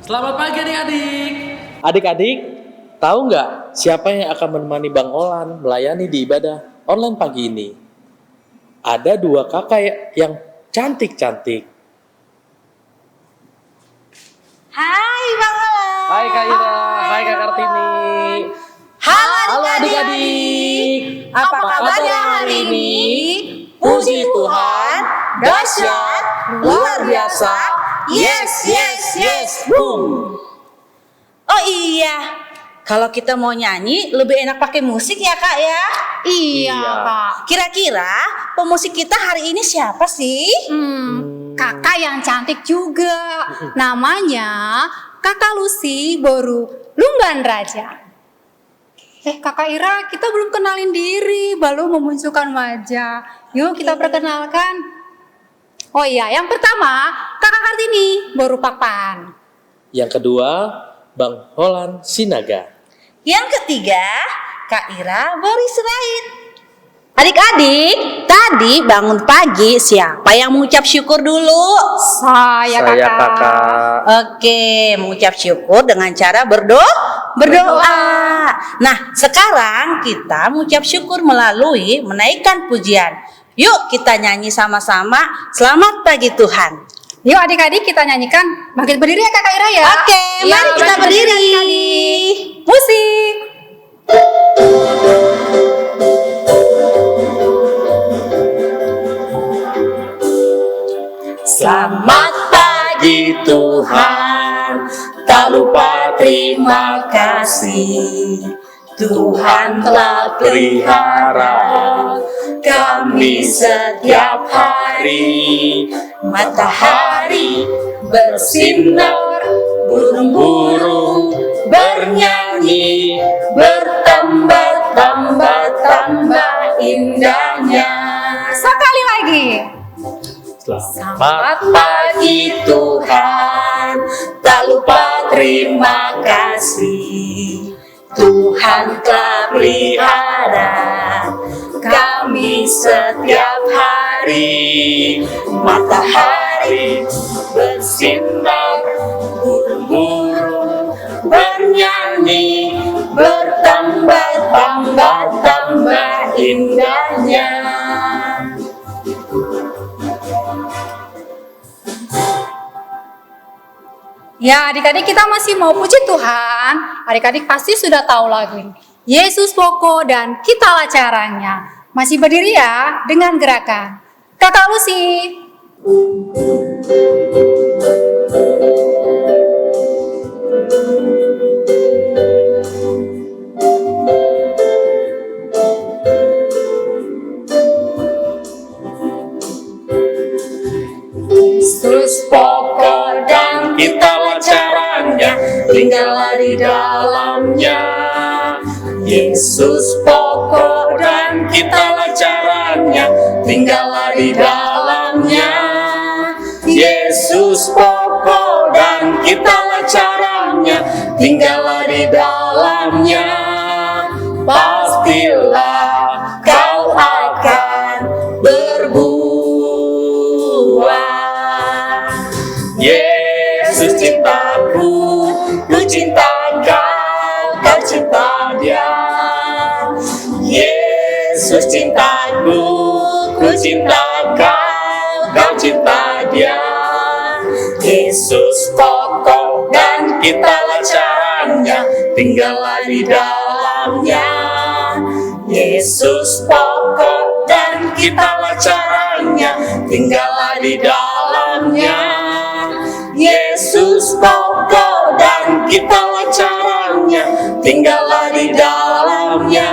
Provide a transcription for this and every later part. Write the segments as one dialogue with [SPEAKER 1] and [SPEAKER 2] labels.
[SPEAKER 1] Selamat pagi adik-adik.
[SPEAKER 2] Adik-adik, tahu nggak siapa yang akan menemani Bang Olan melayani di ibadah online pagi ini? Ada dua kakak yang cantik-cantik.
[SPEAKER 3] Hai Bang Olan.
[SPEAKER 2] Hai Kak Ira, hai Kak Kartini.
[SPEAKER 3] Halo
[SPEAKER 2] adik-adik.
[SPEAKER 3] Apa kabarnya hari ini?
[SPEAKER 2] Puji Tuhan, dahsyat, luar biasa. Yes, yes, yes, boom.
[SPEAKER 3] Oh iya, kalau kita mau nyanyi lebih enak pakai musik ya Kak ya?
[SPEAKER 2] Iya.
[SPEAKER 4] Kak.
[SPEAKER 3] Kira-kira pemusik kita hari ini siapa sih?
[SPEAKER 4] Kakak yang cantik juga. Namanya Kakak Lucy Boru Lumban Raja. Kakak Ira, kita belum kenalin diri, baru memunculkan wajah. Yuk kita perkenalkan. Oh iya, yang pertama Kakak Kartini Boru Papan.
[SPEAKER 2] Yang kedua, Bang Olan Sinaga.
[SPEAKER 3] Yang ketiga, Kak Ira Boris Rait. Adik-adik, tadi bangun pagi siapa yang mengucap syukur dulu?
[SPEAKER 4] Saya Kakak.
[SPEAKER 3] Oke, mengucap syukur dengan cara berdoa. Nah, sekarang kita mengucap syukur melalui menaikkan pujian. Yuk kita nyanyi sama-sama. Selamat pagi Tuhan.
[SPEAKER 4] Yuk adik-adik kita nyanyikan. Bangkit berdiri ya Kakak Ira ya.
[SPEAKER 3] Oke, mari kita
[SPEAKER 4] bangkit
[SPEAKER 3] berdiri.
[SPEAKER 4] adik-adik. Musik.
[SPEAKER 2] Selamat pagi Tuhan, tak lupa terima kasih. Tuhan telah pelihara kami setiap hari. Matahari bersinar, burung-burung bernyanyi, bertambah indahnya.
[SPEAKER 4] Sekali lagi.
[SPEAKER 2] Selamat pagi Tuhan, tak lupa terima kasih. Tuhan telah pelihara kami setiap hari. Matahari bersinar, burung-burung bernyanyi, bertambah indahnya.
[SPEAKER 4] Ya adik-adik kita masih mau puji Tuhan. Adik-adik pasti sudah tahu lagu ini. Yesus pokok dan kitalah caranya. Masih berdiri ya dengan gerakan. Kakak Lucy.
[SPEAKER 2] Yesus pokok dan kitalah caranya, tinggallah di dalamnya. Yesus pokok dan kitalah caranya, tinggallah di dalamnya. Yesus pokok dan kitalah caranya, tinggallah di dalamnya. Pastilah kau akan berbuah. Yesus cintaku, ku cinta kau, kau cinta dia. Yesus cintaku, ku cinta kau, kau cinta dia. Yesus pokok dan kitalah caranya, tinggallah di dalamnya. Yesus pokok dan kitalah caranya, tinggallah di dalamnya. Yesus pokok dan kitalah caranya, tinggallah di dalamnya.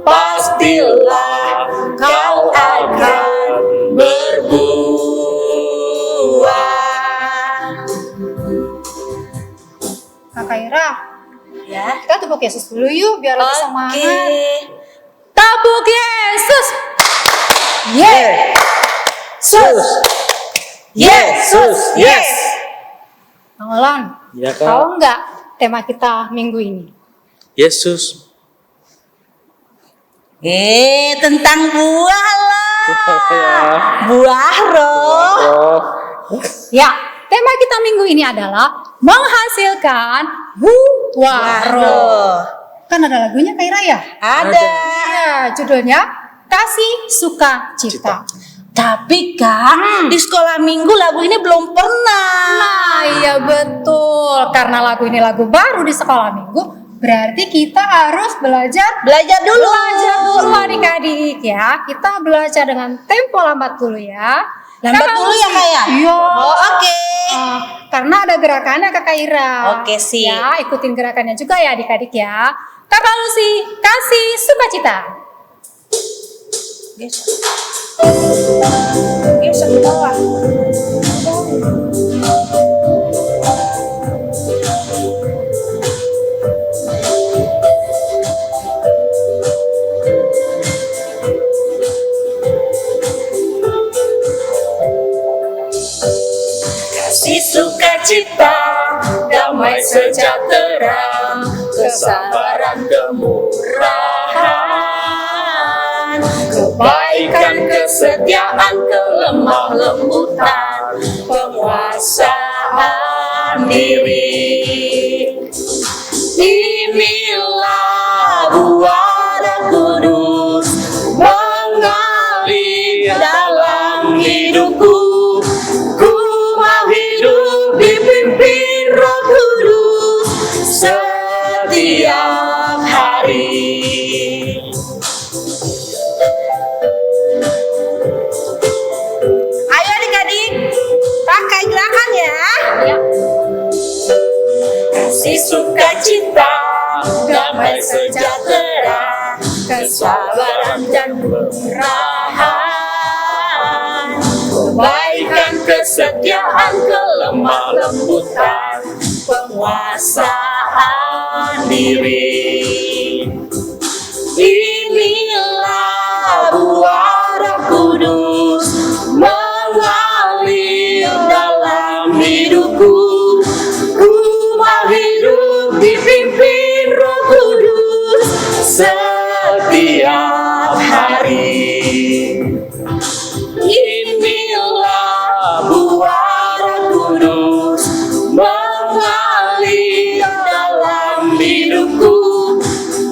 [SPEAKER 2] Pastilah kau akan berbuah.
[SPEAKER 4] Kakak Ira,
[SPEAKER 3] Ya.
[SPEAKER 4] kita tepuk Yesus dulu yuk biar lebih semangat.
[SPEAKER 3] Oke.
[SPEAKER 4] Tepuk Yesus.
[SPEAKER 2] Yesus, Yesus, yes.
[SPEAKER 4] Bang Olan,
[SPEAKER 2] Ya, Kak.
[SPEAKER 4] tahu nggak tema kita minggu ini?
[SPEAKER 2] Yesus.
[SPEAKER 3] Tentang buah lah. Buah roh.
[SPEAKER 2] Oh,
[SPEAKER 4] Ya, tema kita minggu ini adalah menghasilkan waro. Kan ada lagunya Kak Ira ya?
[SPEAKER 3] Ada.
[SPEAKER 4] Ya, judulnya Kasih Sukacita.
[SPEAKER 3] Tapi Kak, di sekolah minggu lagu ini belum pernah.
[SPEAKER 4] Nah, iya betul. Karena lagu ini lagu baru di sekolah minggu, berarti kita harus belajar
[SPEAKER 3] Belajar
[SPEAKER 4] dulu adik-adik ya. Kita belajar dengan tempo lambat dulu ya.
[SPEAKER 3] Lambat dulu ya Kak ya?
[SPEAKER 4] Iya.
[SPEAKER 3] Oh, oke.
[SPEAKER 4] Karena ada gerakannya Kakak Ira.
[SPEAKER 3] Oke, sih.
[SPEAKER 4] Ya, ikutin gerakannya juga ya adik-adik ya. Kakak Lucy, kasih sukacita.
[SPEAKER 3] Geser ke bawah.
[SPEAKER 2] Kasih sukacita, damai sejahtera, kesabaran, kemurahan, kebaikan, kesetiaan, kelemah lembutan, penguasaan diri. Inilah buah Roh Kudus mengalir dalam hidupku. Ku mau hidup dipimpin Roh Kudus setiap hari.
[SPEAKER 3] Ayo adik-adik, pakai gerakan ya.
[SPEAKER 2] Kasih sukacita, damai sejahtera, kesabaran dan kemurahan, kebaikan, kesetiaan, kelemah lembutan, penguasaan diri. Inilah buah Roh Kudus mengalir dalam hidupku. Ku mau hidup dipimpin Roh Kudus setiap hari. Inilah buah Roh Kudus mengalir dalam hidupku.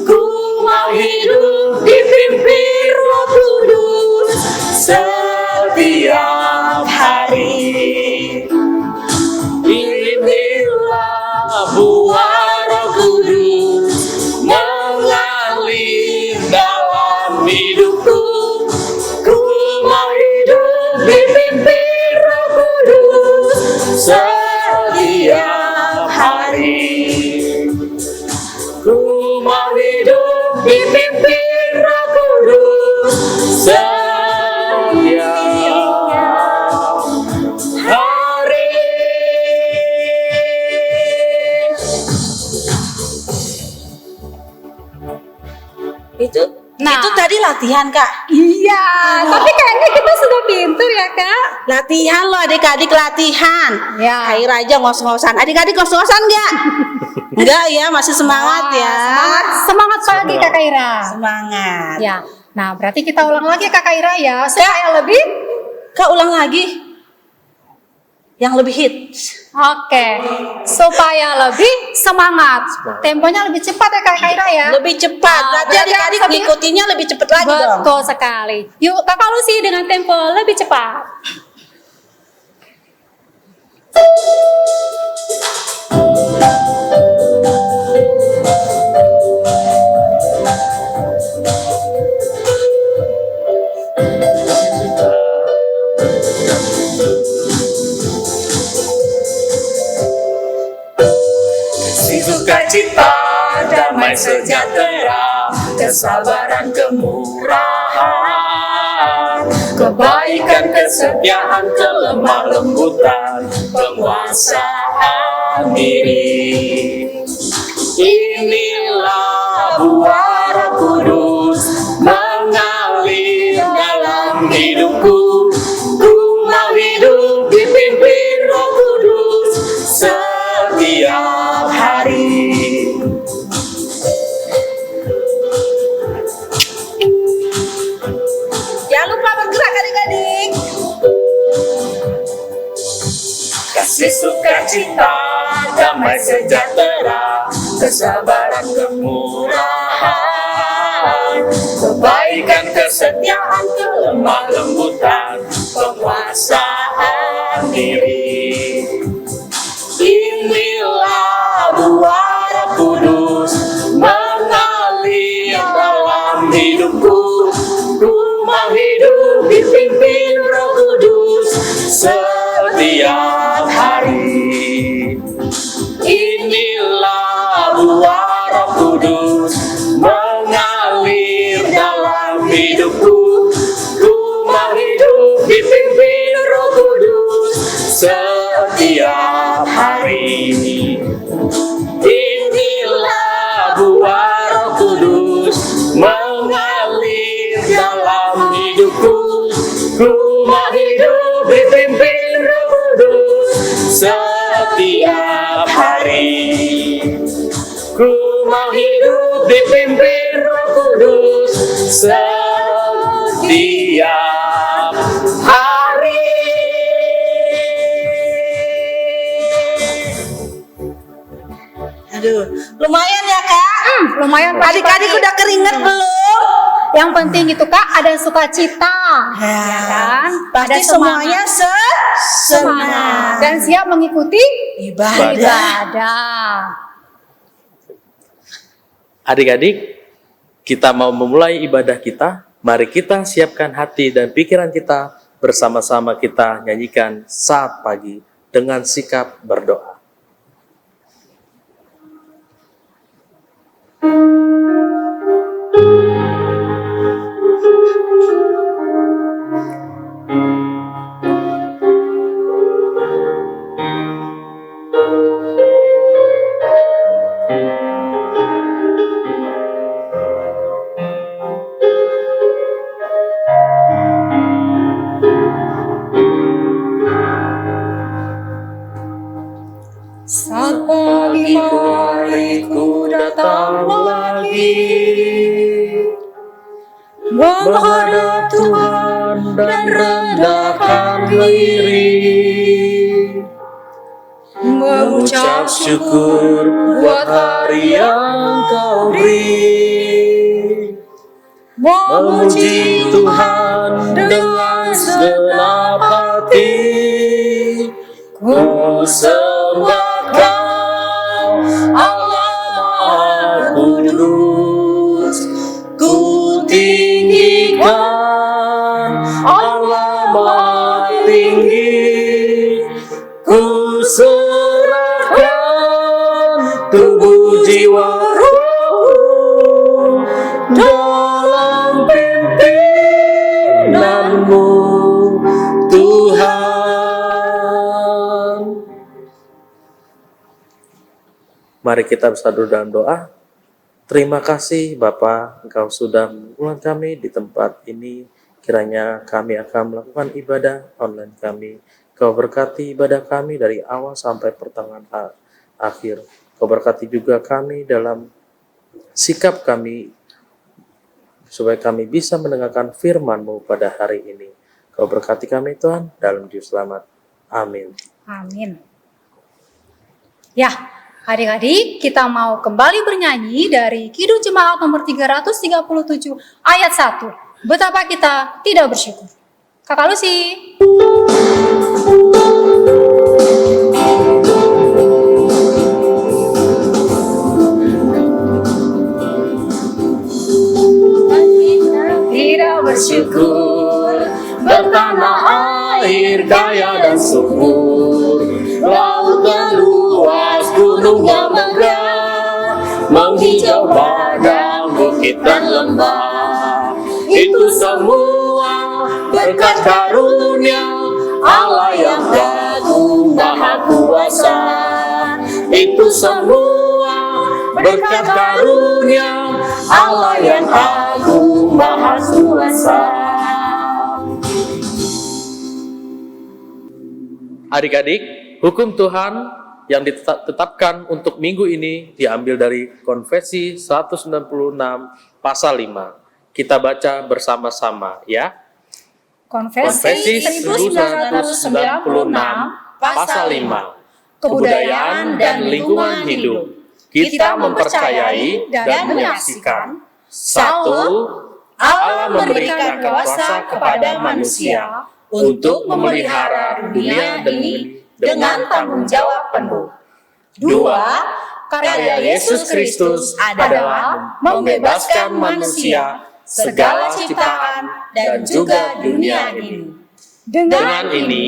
[SPEAKER 2] Ku mau hidup dipimpin Roh Kudus setiap hari. Inilah buah Roh Kudus mengalir dalam hidupku. Ku mau hidup dipimpin Roh Kudus setiap hari. Ku mau hidup dipimpin Roh Kudus setiap hari.
[SPEAKER 3] Itu tadi latihan Kak.
[SPEAKER 4] Iya, tapi kayaknya kita sudah pintar ya Kak.
[SPEAKER 3] Latihan loh adik-adik, latihan.
[SPEAKER 4] Ya.
[SPEAKER 3] Air aja ngos-ngosan. Adik-adik ngos-ngosan enggak? Enggak ya, masih semangat ya.
[SPEAKER 4] Semangat pagi Kakak Ira.
[SPEAKER 3] Semangat.
[SPEAKER 4] Ya. Nah, berarti kita ulang lagi Kakak Ira ya supaya lebih.
[SPEAKER 3] Kak ulang lagi. Yang lebih hits.
[SPEAKER 4] Oke, supaya lebih semangat. Temponya lebih cepat ya Kakak Ira ya.
[SPEAKER 3] Lebih cepat. Berarti
[SPEAKER 4] berarti
[SPEAKER 3] adik-adik
[SPEAKER 4] harus lebih-
[SPEAKER 3] ngikutinnya lebih cepat lagi dong.
[SPEAKER 4] Betul sekali. Yuk Kakak Lucy dengan tempo lebih cepat.
[SPEAKER 2] Kasih sukacita, damai sejahtera, kesabaran, kemurahan, kebaikan, kesetiaan, kelemah lembutan, penguasaan diri. Inilah buah Roh Kudus mengalir dalam hidupku. Ku mau hidup dipimpin Roh Kudus setiap hari.
[SPEAKER 3] Jangan lupa bergerak adik-adik.
[SPEAKER 2] Kasih sukacita, damai sejahtera, kesabaran, kemurahan, kebaikan, kesetiaan, kelemah lembutan, penguasaan diri. Inilah buah Roh Kudus mengalir dalam hidupku. Ku mau hidup dipimpin Roh Kudus setiap hari. Inilah buah Roh Kudus mengalir dalam hidupku. Ku mau hidup dipimpin Roh Kudus setiap hari. Inilah buah Roh Kudus mengalir dalam hidupku. Ku mau hidup dipimpin Roh Kudus setiap hari. Ku mau hidup dipimpin Roh Kudus setiap hari.
[SPEAKER 3] Aduh, lumayan ya Kak.
[SPEAKER 4] Lumayan
[SPEAKER 3] Adik-adik udah keringet belum?
[SPEAKER 4] Yang penting itu Kak ada sukacita, ya kan?
[SPEAKER 3] Pasti
[SPEAKER 4] Ada
[SPEAKER 3] semuanya
[SPEAKER 4] semangat
[SPEAKER 3] senang.
[SPEAKER 4] dan siap mengikuti
[SPEAKER 3] Ibadah.
[SPEAKER 4] ibadah.
[SPEAKER 2] Adik-adik, kita mau memulai ibadah kita. Mari kita siapkan hati dan pikiran kita. Bersama-sama kita nyanyikan Saat Pagi dengan sikap berdoa.
[SPEAKER 4] Saat pagi hari ku datang lagi
[SPEAKER 2] Menghadap Tuhan dan rendahkan diri, mengucap syukur buat hari yang Kau beri, memuji Tuhan dengan segenap hati. Ku sembah Kau, Allah Maha Kudus. Ku tinggikan Allah Maha Tinggi. Ku serahkan tubuh jiwa rohku dalam pimpinanmu, Tuhan. Mari kita bersatu dalam doa. Terima kasih Bapa, Engkau sudah mengulang kami di tempat ini. Kiranya kami akan melakukan ibadah online kami. Kau berkati ibadah kami dari awal sampai pertengahan akhir. Kau berkati juga kami dalam sikap kami, supaya kami bisa mendengarkan firman-Mu pada hari ini. Kau berkati kami Tuhan, dalam juru selamat. Amin.
[SPEAKER 4] Amin. Ya, adik-adik, kita mau kembali bernyanyi dari Kidung Jemaat nomor 337 ayat 1. Betapa kita tidak bersyukur. Kakak Lucy. Tidak bersyukur,
[SPEAKER 2] Bertanah air kaya dan subur, lautnya luas, gunungnya megah, menghijau padang, bukit dan lembah. Itu semua berkat karunia Allah yang agung maha kuasa. Itu semua berkat karunia Allah yang agung maha kuasa. Adik-adik, hukum Tuhan yang ditetapkan untuk minggu ini diambil dari Konfesi 196 pasal 5. Kita baca bersama-sama ya.
[SPEAKER 4] Konfesi 1996
[SPEAKER 2] pasal 5. kebudayaan, dan lingkungan hidup. Kita mempercayai dan menyaksikan satu, Allah memberikan kuasa kepada manusia untuk memelihara dunia dengan tanggung jawab penuh. Dua, karya Yesus Kristus adalah membebaskan manusia, segala ciptaan, dan juga dunia ini. Dengan ini,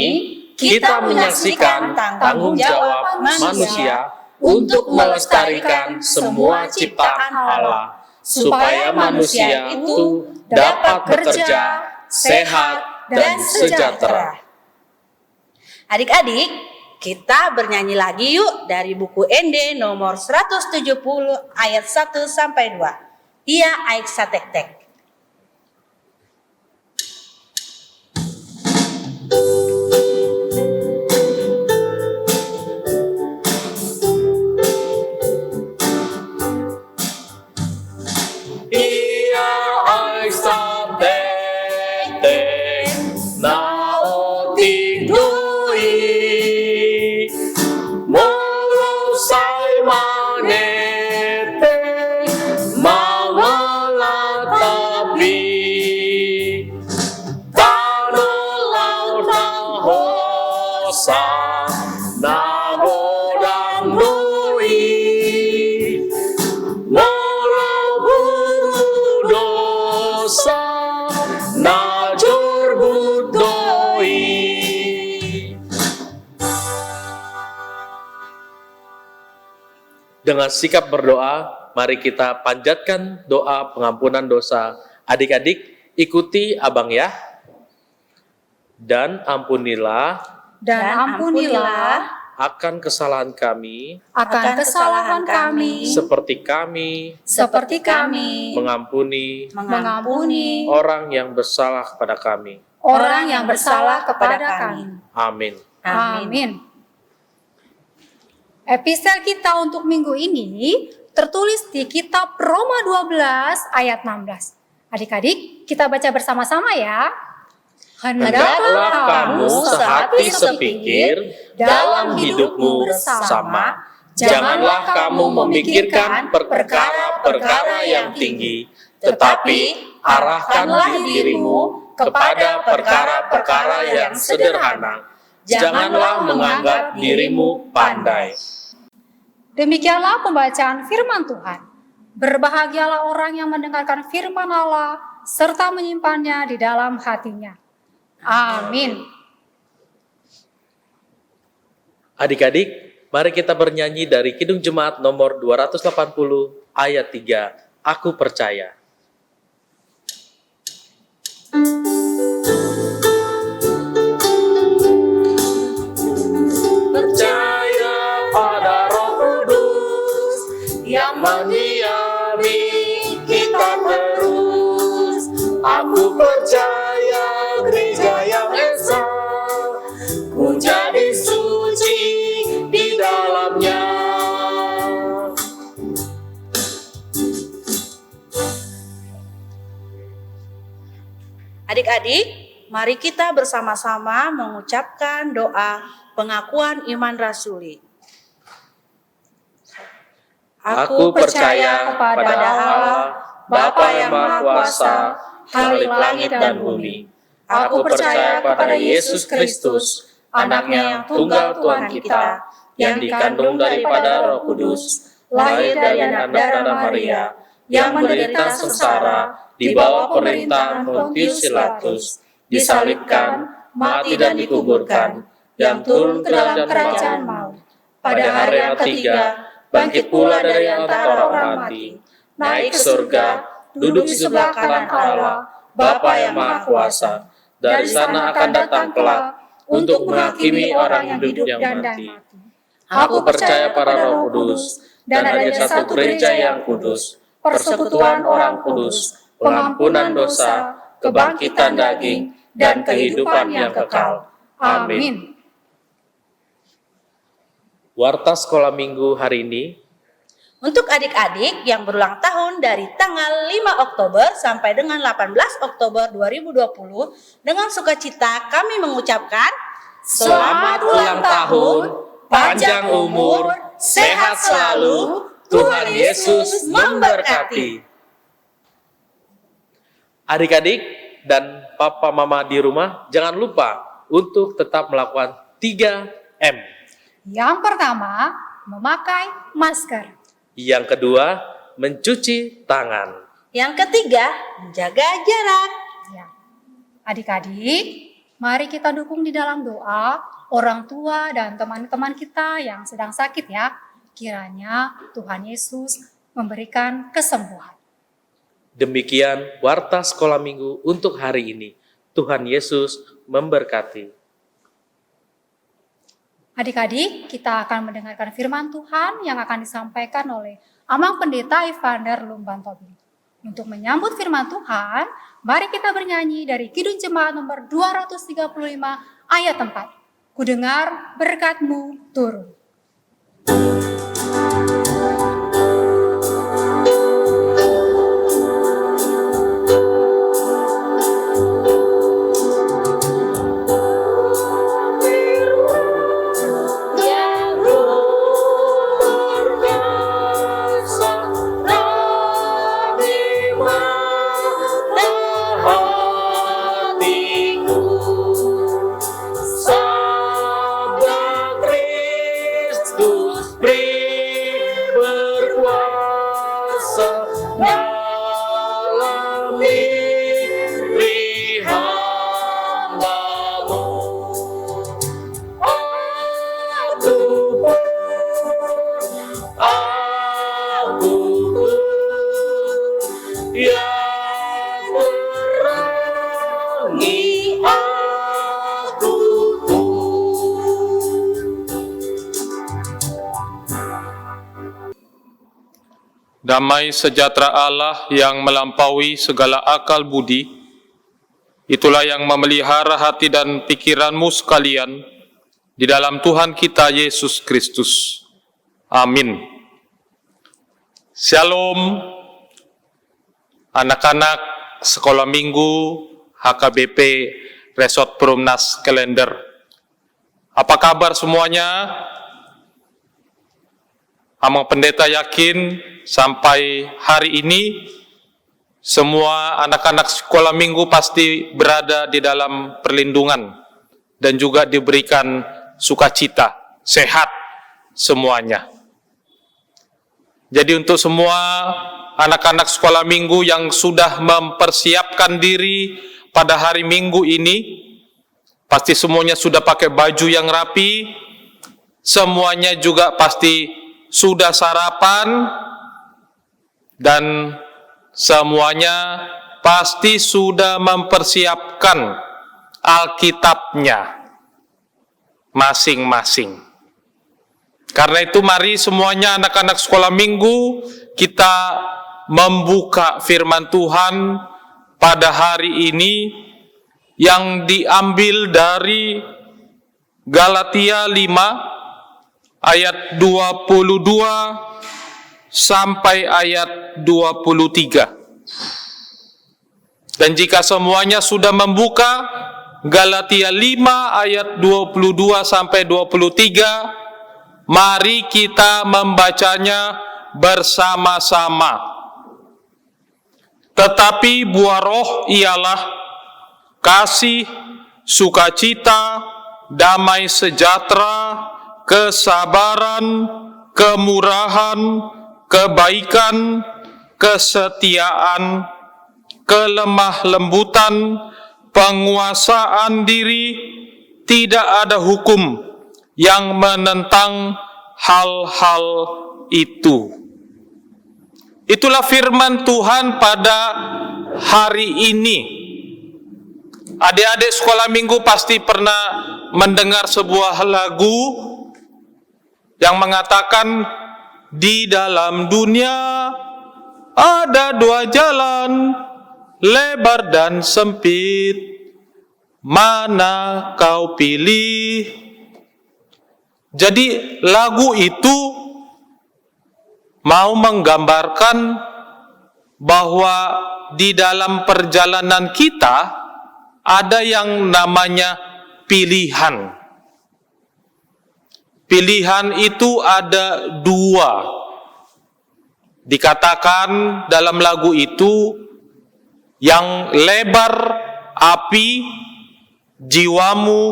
[SPEAKER 2] kita menyaksikan tanggung jawab manusia untuk melestarikan semua ciptaan Allah, supaya manusia itu dapat bekerja, sehat, dan sejahtera.
[SPEAKER 3] Adik-adik, kita bernyanyi lagi yuk dari buku ND nomor 170 ayat 1 sampai 2. Ia Aik Satek-tek.
[SPEAKER 2] Ia Aik Satek-tek, nao ting dui, morosai manete, mamelatapi, tanolau nahosa, nahodang dui, dosa najur budoi. Dengan sikap berdoa, mari kita panjatkan doa pengampunan dosa. Adik-adik, ikuti abang ya. Dan ampunilah akan kesalahan kami seperti kami mengampuni orang yang bersalah kepada kami. Amin.
[SPEAKER 4] Amin. Epistel kita untuk minggu ini tertulis di kitab Roma 12 ayat 16. Adik-adik, kita baca bersama-sama ya.
[SPEAKER 2] Hendaklah kamu sehati sepikir dalam hidupmu bersama. Janganlah kamu memikirkan perkara-perkara yang tinggi, tetapi arahkanlah dirimu kepada perkara-perkara yang sederhana. Janganlah menganggap dirimu pandai.
[SPEAKER 4] Demikianlah pembacaan firman Tuhan. Berbahagialah orang yang mendengarkan firman Allah serta menyimpannya di dalam hatinya. Amin.
[SPEAKER 2] Adik-adik, mari kita bernyanyi dari Kidung Jemaat nomor 280 ayat 3. Aku percaya. Percaya pada Roh Kudus yang mendiami kita terus. Aku percaya gereja yang esa, ku jadi suci di dalamnya.
[SPEAKER 3] Adik-adik, mari kita bersama-sama mengucapkan doa pengakuan iman rasuli.
[SPEAKER 2] Aku percaya kepada Allah, Bapa yang Maha Kuasa, Khalik langit dan bumi. Aku percaya kepada Yesus Kristus, Anaknya yang tunggal Tuhan kita, yang dikandung daripada Roh Kudus, lahir dari anak darah Maria, yang menderita sengsara di bawah pemerintahan Pontius Pilatus, disalibkan, mati dan dikuburkan, yang turun ke dalam kerajaan maut. Pada hari yang ketiga, bangkit pula dari antara orang mati, naik ke surga, duduk di sebelah kanan Allah, Bapa yang Maha Kuasa. Dari sana akan datang kelak untuk menghakimi orang hidup yang mati. Aku percaya pada Roh Kudus, dan adanya satu gereja yang kudus, persekutuan orang kudus, pengampunan dosa, kebangkitan daging, dan kehidupan yang kekal. Amin. Warta Sekolah Minggu hari ini,
[SPEAKER 3] Untuk adik-adik yang berulang tahun dari tanggal 5 Oktober sampai dengan 18 Oktober 2020, dengan sukacita kami mengucapkan
[SPEAKER 2] selamat ulang tahun panjang umur, sehat selalu, Tuhan Yesus memberkati. Adik-adik dan papa mama di rumah, jangan lupa untuk tetap melakukan 3M.
[SPEAKER 4] Yang pertama, memakai masker.
[SPEAKER 2] Yang kedua, mencuci tangan.
[SPEAKER 3] Yang ketiga, menjaga jarak.
[SPEAKER 4] Ya. Adik-adik, mari kita dukung di dalam doa orang tua dan teman-teman kita yang sedang sakit ya. Kiranya Tuhan Yesus memberikan kesembuhan.
[SPEAKER 2] Demikian Warta Sekolah Minggu untuk hari ini. Tuhan Yesus memberkati.
[SPEAKER 4] Adik-adik, kita akan mendengarkan firman Tuhan yang akan disampaikan oleh Amang Pendeta Evander Lumban Tobing. Untuk menyambut firman Tuhan, mari kita bernyanyi dari Kidung Jemaat nomor 235 ayat 4. Kudengar berkat-Mu turun.
[SPEAKER 1] Damai sejahtera Allah yang melampaui segala akal budi, itulah yang memelihara hati dan pikiranmu sekalian di dalam Tuhan kita Yesus Kristus. Amin. Shalom, anak-anak sekolah minggu HKBP Resort Perumnas Klender. Apa kabar semuanya? Amang Pendeta yakin sampai hari ini semua anak-anak sekolah minggu pasti berada di dalam perlindungan dan juga diberikan sukacita, sehat semuanya. Jadi untuk semua anak-anak sekolah minggu yang sudah mempersiapkan diri pada hari Minggu ini, pasti semuanya sudah pakai baju yang rapi, semuanya juga pasti sudah sarapan, dan semuanya pasti sudah mempersiapkan Alkitabnya masing-masing. Karena itu mari semuanya anak-anak sekolah minggu kita membuka firman Tuhan pada hari ini yang diambil dari Galatia 5 ayat 22 sampai ayat 23. Dan jika semuanya sudah membuka Galatia 5 ayat 22 sampai 23, mari kita membacanya bersama-sama. Tetapi buah roh ialah kasih, sukacita, damai sejahtera, kesabaran, kemurahan, kebaikan, kesetiaan, kelemah lembutan, penguasaan diri. Tidak ada hukum yang menentang hal-hal itu. Itulah firman Tuhan pada hari ini. Adik-adik sekolah minggu pasti pernah mendengar sebuah lagu yang mengatakan, di dalam dunia ada dua jalan, lebar dan sempit, mana kau pilih? Jadi lagu itu mau menggambarkan bahwa di dalam perjalanan kita ada yang namanya pilihan. pilihan itu ada dua. Dikatakan dalam lagu itu, yang lebar api, jiwamu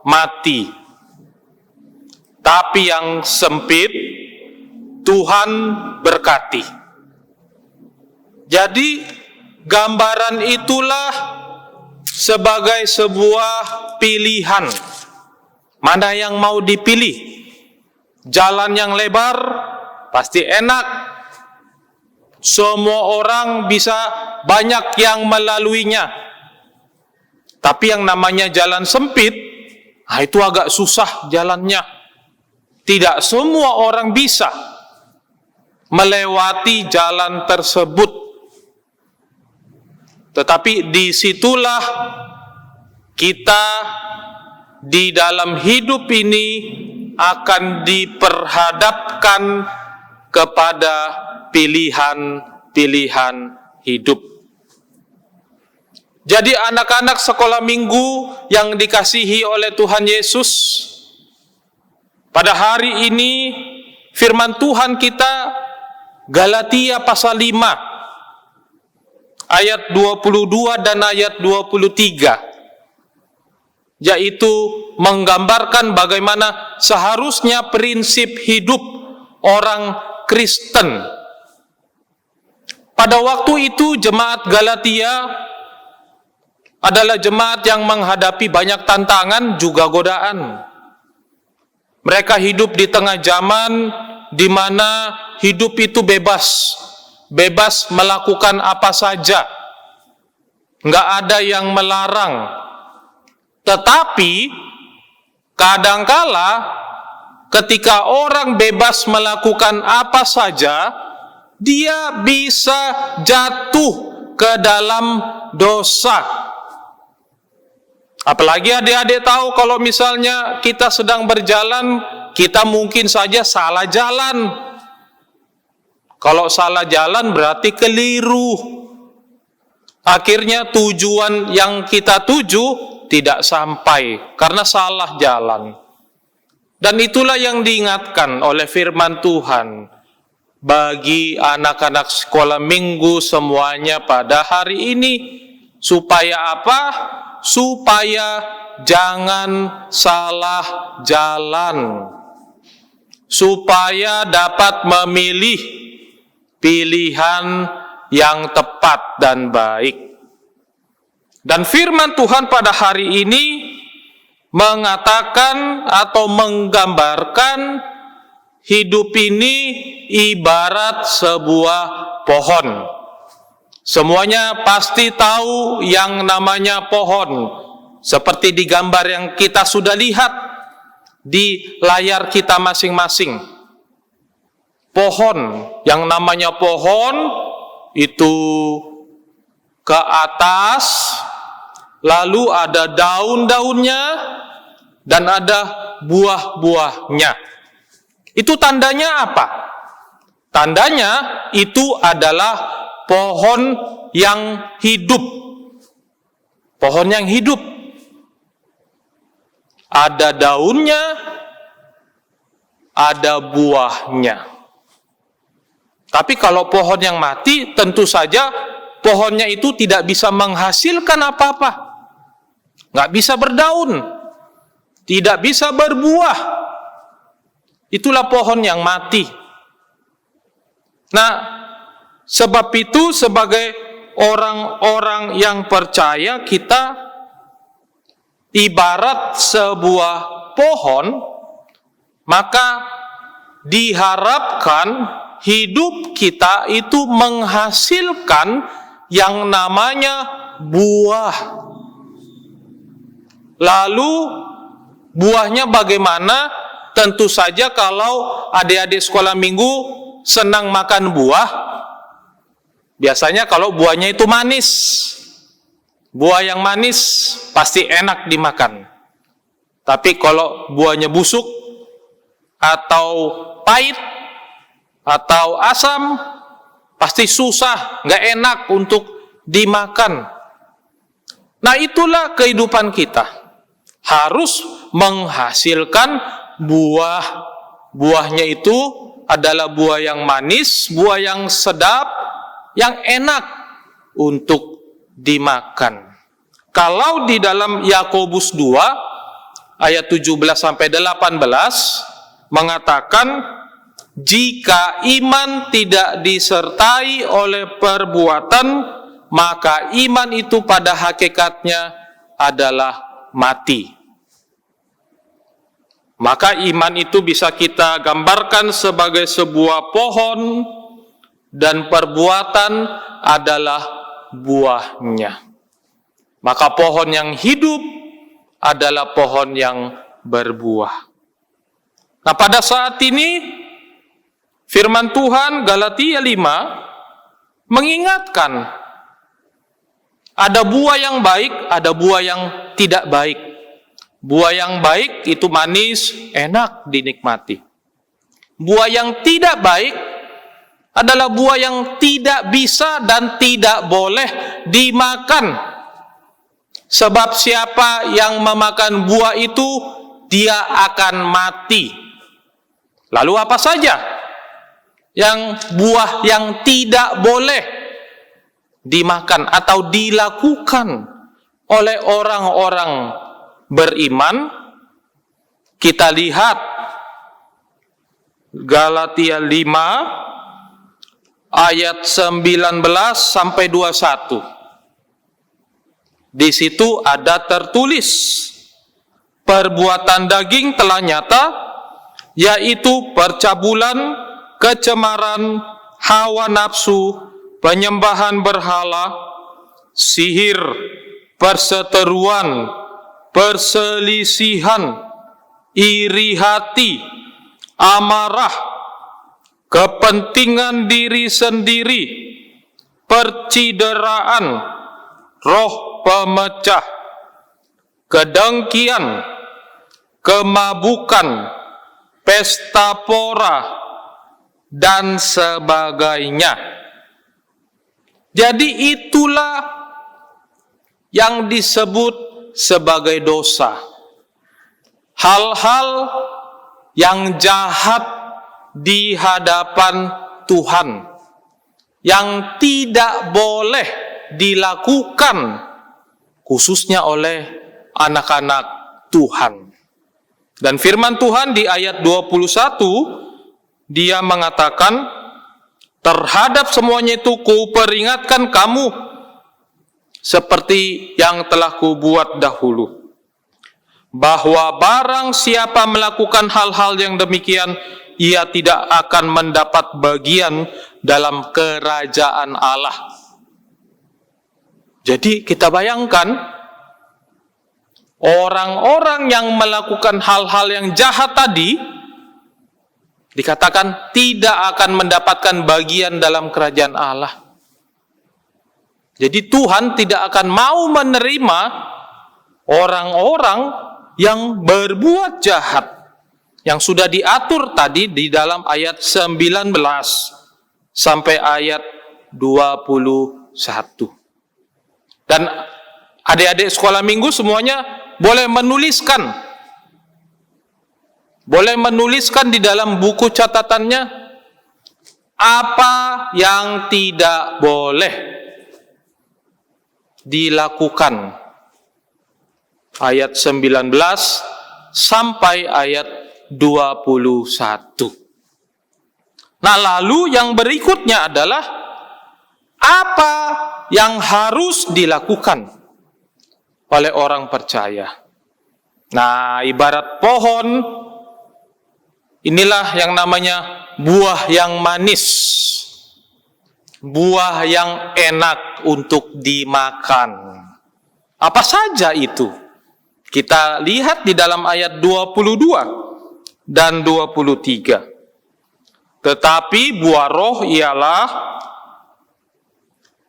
[SPEAKER 1] mati. Tapi yang sempit, Tuhan berkati. Jadi, gambaran itulah sebagai sebuah pilihan. Mana yang mau dipilih? Jalan yang lebar pasti enak. Semua orang bisa banyak yang melaluinya. Tapi yang namanya jalan sempit, itu agak susah jalannya. Tidak semua orang bisa melewati jalan tersebut. Tetapi disitulah kita di dalam hidup ini akan diperhadapkan kepada pilihan-pilihan hidup. Jadi anak-anak sekolah minggu yang dikasihi oleh Tuhan Yesus, pada hari ini firman Tuhan kita Galatia pasal 5 ayat 22 dan ayat 23, yaitu menggambarkan bagaimana seharusnya prinsip hidup orang Kristen. Pada waktu itu jemaat Galatia adalah jemaat yang menghadapi banyak tantangan juga godaan. Mereka hidup di tengah zaman di mana hidup itu bebas melakukan apa saja. Nggak ada yang melarang. Tetapi kadangkala ketika orang bebas melakukan apa saja, dia bisa jatuh ke dalam dosa. Apalagi adik-adik tahu kalau misalnya kita sedang berjalan, kita mungkin saja salah jalan. Kalau salah jalan berarti keliru. Akhirnya tujuan yang kita tuju tidak sampai karena salah jalan. Dan itulah yang diingatkan oleh firman Tuhan bagi anak-anak sekolah minggu semuanya pada hari ini. Supaya apa? Supaya jangan salah jalan. Supaya dapat memilih pilihan yang tepat dan baik. Dan firman Tuhan pada hari ini mengatakan atau menggambarkan hidup ini ibarat sebuah pohon. Semuanya pasti tahu yang namanya pohon, seperti di gambar yang kita sudah lihat di layar kita masing-masing. Pohon, yang namanya pohon itu ke atas, lalu ada daun-daunnya dan ada buah-buahnya. Itu tandanya apa? Tandanya itu adalah pohon yang hidup. Pohon yang hidup. Ada daunnya, ada buahnya. Tapi kalau pohon yang mati, tentu saja pohonnya itu tidak bisa menghasilkan apa-apa. Nggak bisa berdaun. Tidak bisa berbuah. Itulah pohon yang mati. Nah, sebab itu sebagai orang-orang yang percaya, kita ibarat sebuah pohon, maka diharapkan hidup kita itu menghasilkan yang namanya buah. Lalu buahnya bagaimana? Tentu saja kalau adik-adik sekolah minggu senang makan buah, biasanya kalau buahnya itu manis. Buah yang manis pasti enak dimakan. Tapi kalau buahnya busuk atau pahit atau asam, pasti susah, nggak enak untuk dimakan. Nah, itulah kehidupan kita. Harus menghasilkan buahnya itu adalah buah yang manis, buah yang sedap, yang enak untuk dimakan. Kalau di dalam Yakobus 2 ayat 17 sampai 18 mengatakan, jika iman tidak disertai oleh perbuatan, maka iman itu pada hakikatnya adalah mati. Maka iman itu bisa kita gambarkan sebagai sebuah pohon dan perbuatan adalah buahnya. Maka pohon yang hidup adalah pohon yang berbuah. Nah, pada saat ini firman Tuhan Galatia 5 mengingatkan ada buah yang baik, ada buah yang tidak baik. Buah yang baik itu manis, enak dinikmati. Buah yang tidak baik adalah buah yang tidak bisa dan tidak boleh dimakan. Sebab siapa yang memakan buah itu, dia akan mati. Lalu apa saja yang buah yang tidak boleh dimakan atau dilakukan oleh orang-orang beriman? Kita lihat Galatia 5 ayat 19 sampai 21. Di situ ada tertulis, perbuatan daging telah nyata, yaitu percabulan, kecemaran, hawa nafsu, penyembahan berhala, sihir, perseteruan, perselisihan, iri hati, amarah, kepentingan diri sendiri, percideraan, roh pemecah, kedengkian, kemabukan, pesta pora, dan sebagainya. Jadi itulah yang disebut sebagai dosa. Hal-hal yang jahat di hadapan Tuhan, yang tidak boleh dilakukan khususnya oleh anak-anak Tuhan. Dan firman Tuhan di ayat 21, dia mengatakan, terhadap semuanya itu kuperingatkan kamu, seperti yang telah kubuat dahulu, bahwa barang siapa melakukan hal-hal yang demikian, ia tidak akan mendapat bagian dalam kerajaan Allah. Jadi kita bayangkan, orang-orang yang melakukan hal-hal yang jahat tadi, dikatakan tidak akan mendapatkan bagian dalam kerajaan Allah. Jadi Tuhan tidak akan mau menerima orang-orang yang berbuat jahat, yang sudah diatur tadi di dalam ayat 19 sampai ayat 21. Dan adik-adik sekolah minggu semuanya boleh menuliskan di dalam buku catatannya apa yang tidak boleh dilakukan. Ayat 19 sampai ayat 21. Nah, lalu yang berikutnya adalah apa yang harus dilakukan oleh orang percaya. Nah, ibarat pohon, inilah yang namanya buah yang manis, buah yang enak untuk dimakan. Apa saja itu? Kita lihat di dalam ayat 22 dan 23. Tetapi buah roh ialah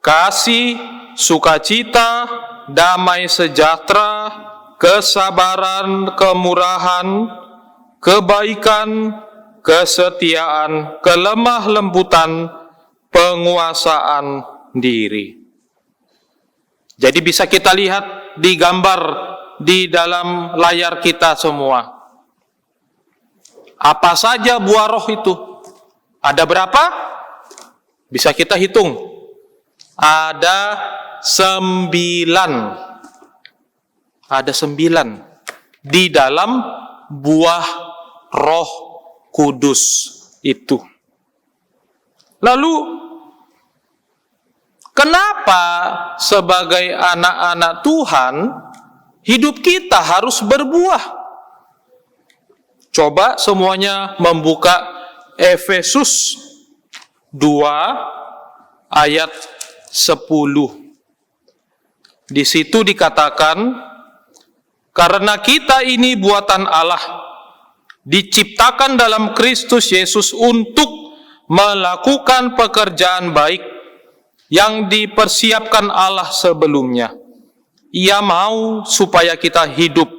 [SPEAKER 1] kasih, sukacita, damai sejahtera, kesabaran, kemurahan, kebaikan, kesetiaan, kelemah lembutan, penguasaan diri. Jadi bisa kita lihat di gambar di dalam layar kita semua. Apa saja buah roh itu? Ada berapa? Bisa kita hitung. Ada 9. Ada 9 di dalam buah Roh Kudus itu. Lalu, kenapa sebagai anak-anak Tuhan hidup kita harus berbuah? Coba semuanya membuka Efesus 2 ayat 10. Di situ dikatakan, karena kita ini buatan Allah, diciptakan dalam Kristus Yesus untuk melakukan pekerjaan baik yang dipersiapkan Allah sebelumnya. Ia mau supaya kita hidup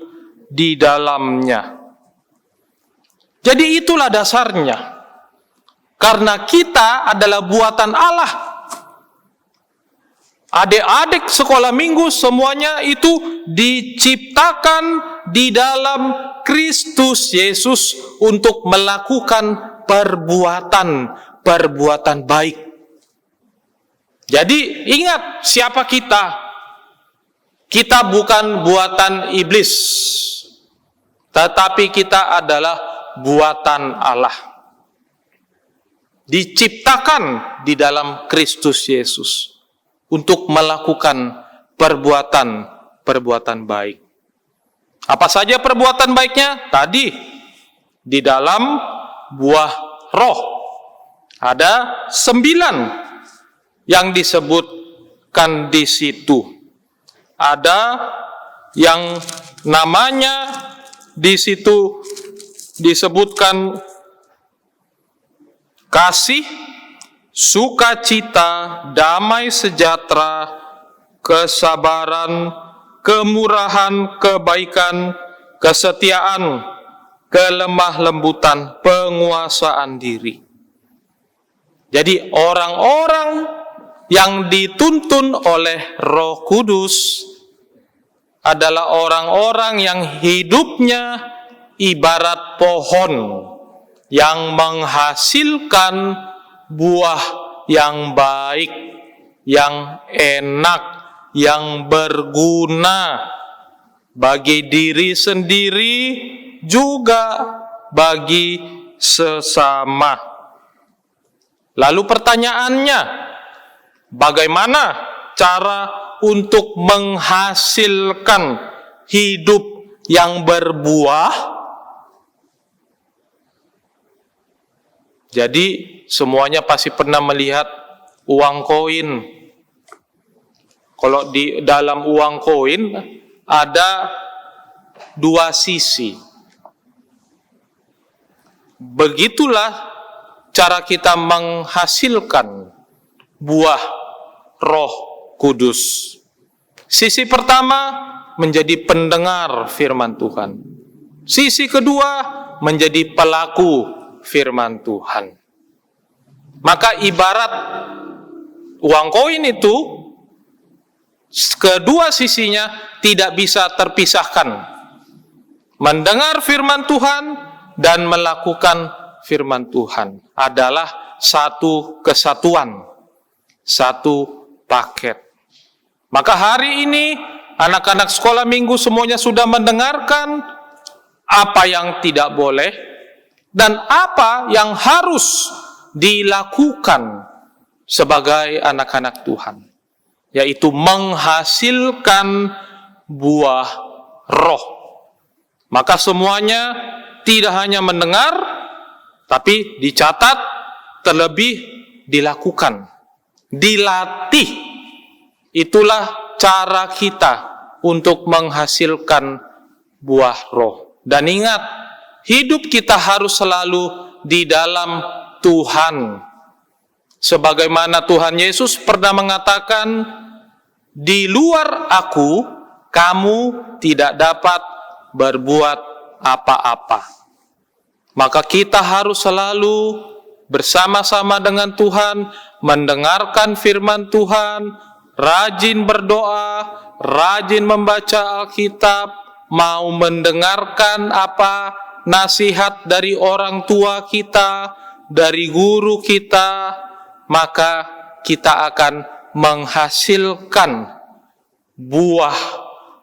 [SPEAKER 1] di dalamnya. Jadi itulah dasarnya. Karena kita adalah buatan Allah. Adik-adik sekolah minggu semuanya itu diciptakan di dalam Kristus Yesus untuk melakukan perbuatan baik. Jadi ingat siapa kita? Kita bukan buatan iblis, tetapi kita adalah buatan Allah. Diciptakan di dalam Kristus Yesus untuk melakukan perbuatan baik. Apa saja perbuatan baiknya? Tadi di dalam buah roh ada 9 yang disebutkan di situ. Ada yang namanya di situ disebutkan kasih, sukacita, damai sejahtera, kesabaran, kemurahan, kebaikan, kesetiaan, kelemah lembutan, penguasaan diri. Jadi orang-orang yang dituntun oleh Roh Kudus adalah orang-orang yang hidupnya ibarat pohon yang menghasilkan buah yang baik, yang enak, yang berguna bagi diri sendiri juga bagi sesama. Lalu pertanyaannya, bagaimana cara untuk menghasilkan hidup yang berbuah? Jadi semuanya pasti pernah melihat uang koin. Kalau di dalam uang koin ada 2 sisi. Begitulah cara kita menghasilkan buah Roh Kudus. Sisi pertama menjadi pendengar firman Tuhan. Sisi kedua menjadi pelaku firman Tuhan. Maka ibarat uang koin itu, kedua sisinya tidak bisa terpisahkan. Mendengar firman Tuhan dan melakukan firman Tuhan adalah satu kesatuan, satu paket. Maka hari ini anak-anak sekolah minggu semuanya sudah mendengarkan apa yang tidak boleh dan apa yang harus dilakukan sebagai anak-anak Tuhan, yaitu menghasilkan buah roh. Maka semuanya tidak hanya mendengar, tapi dicatat, terlebih dilakukan, dilatih. Itulah cara kita untuk menghasilkan buah roh. Dan ingat, hidup kita harus selalu di dalam Tuhan. Sebagaimana Tuhan Yesus pernah mengatakan, di luar aku, kamu tidak dapat berbuat apa-apa. Maka kita harus selalu bersama-sama dengan Tuhan, mendengarkan firman Tuhan, rajin berdoa, rajin membaca Alkitab, mau mendengarkan apa nasihat dari orang tua kita, dari guru kita, maka kita akan menghasilkan buah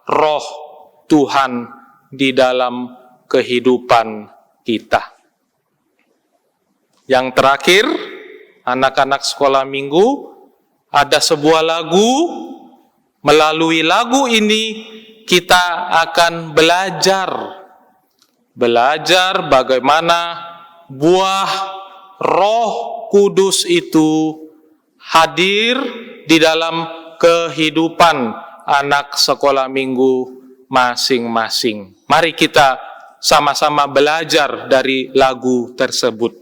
[SPEAKER 1] roh Tuhan di dalam kehidupan kita. Yang terakhir, anak-anak sekolah minggu, ada sebuah lagu. Melalui lagu ini kita akan belajar bagaimana buah Roh Kudus itu hadir di dalam kehidupan anak sekolah minggu masing-masing. Mari kita sama-sama belajar dari lagu tersebut.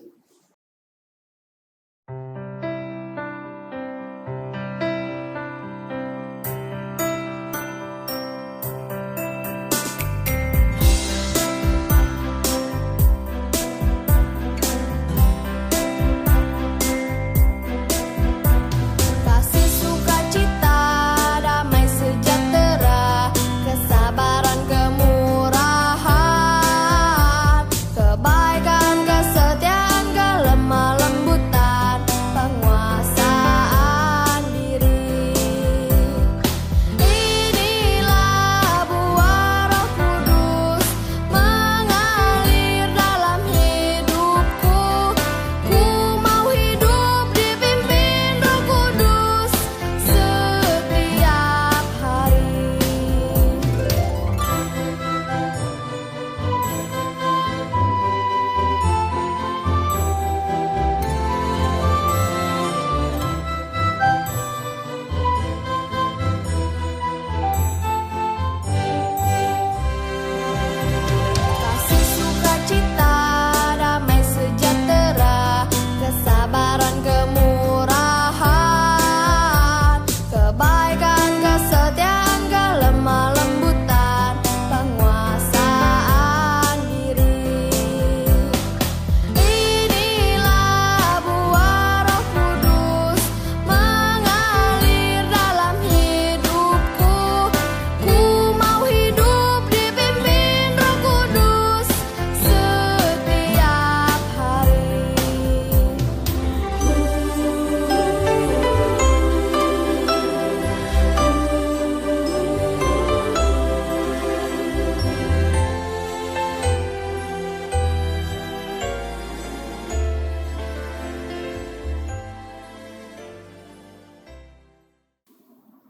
[SPEAKER 5] Kasih sukacita, damai sejahtera, kesabaran, kemurahan, kebaikan, kesetiaan, kelemah lembutan, penguasaan diri. Inilah buah Roh Kudus mengalir dalam hidupku. Ku mau hidup dipimpin Roh Kudus setiap hari. Kasih sukacita, damai sejahtera, kesabaran, kemurahan, kebaikan, kesetiaan, kelemah lembutan, penguasaan diri. Inilah buah Roh Kudus mengalir dalam hidupku. Ku mau hidup dipimpin Roh Kudus setiap hari.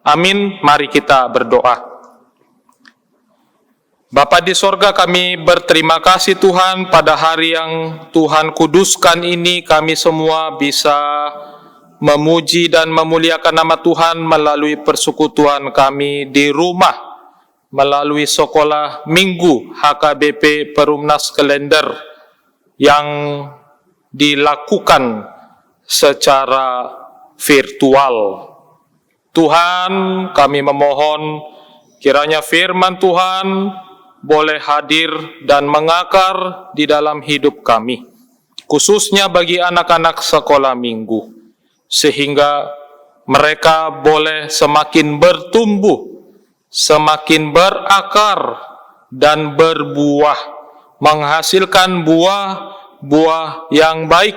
[SPEAKER 1] Amin, mari kita berdoa. Bapa di sorga, kami berterima kasih Tuhan pada hari yang Tuhan kuduskan ini kami semua bisa memuji dan memuliakan nama Tuhan melalui persekutuan kami di rumah, melalui sekolah minggu HKBP Perumnas Klender yang dilakukan secara virtual. Tuhan, kami memohon kiranya firman Tuhan boleh hadir dan mengakar di dalam hidup kami, khususnya bagi anak-anak sekolah minggu, sehingga mereka boleh semakin bertumbuh, semakin berakar, dan berbuah, menghasilkan buah-buah yang baik,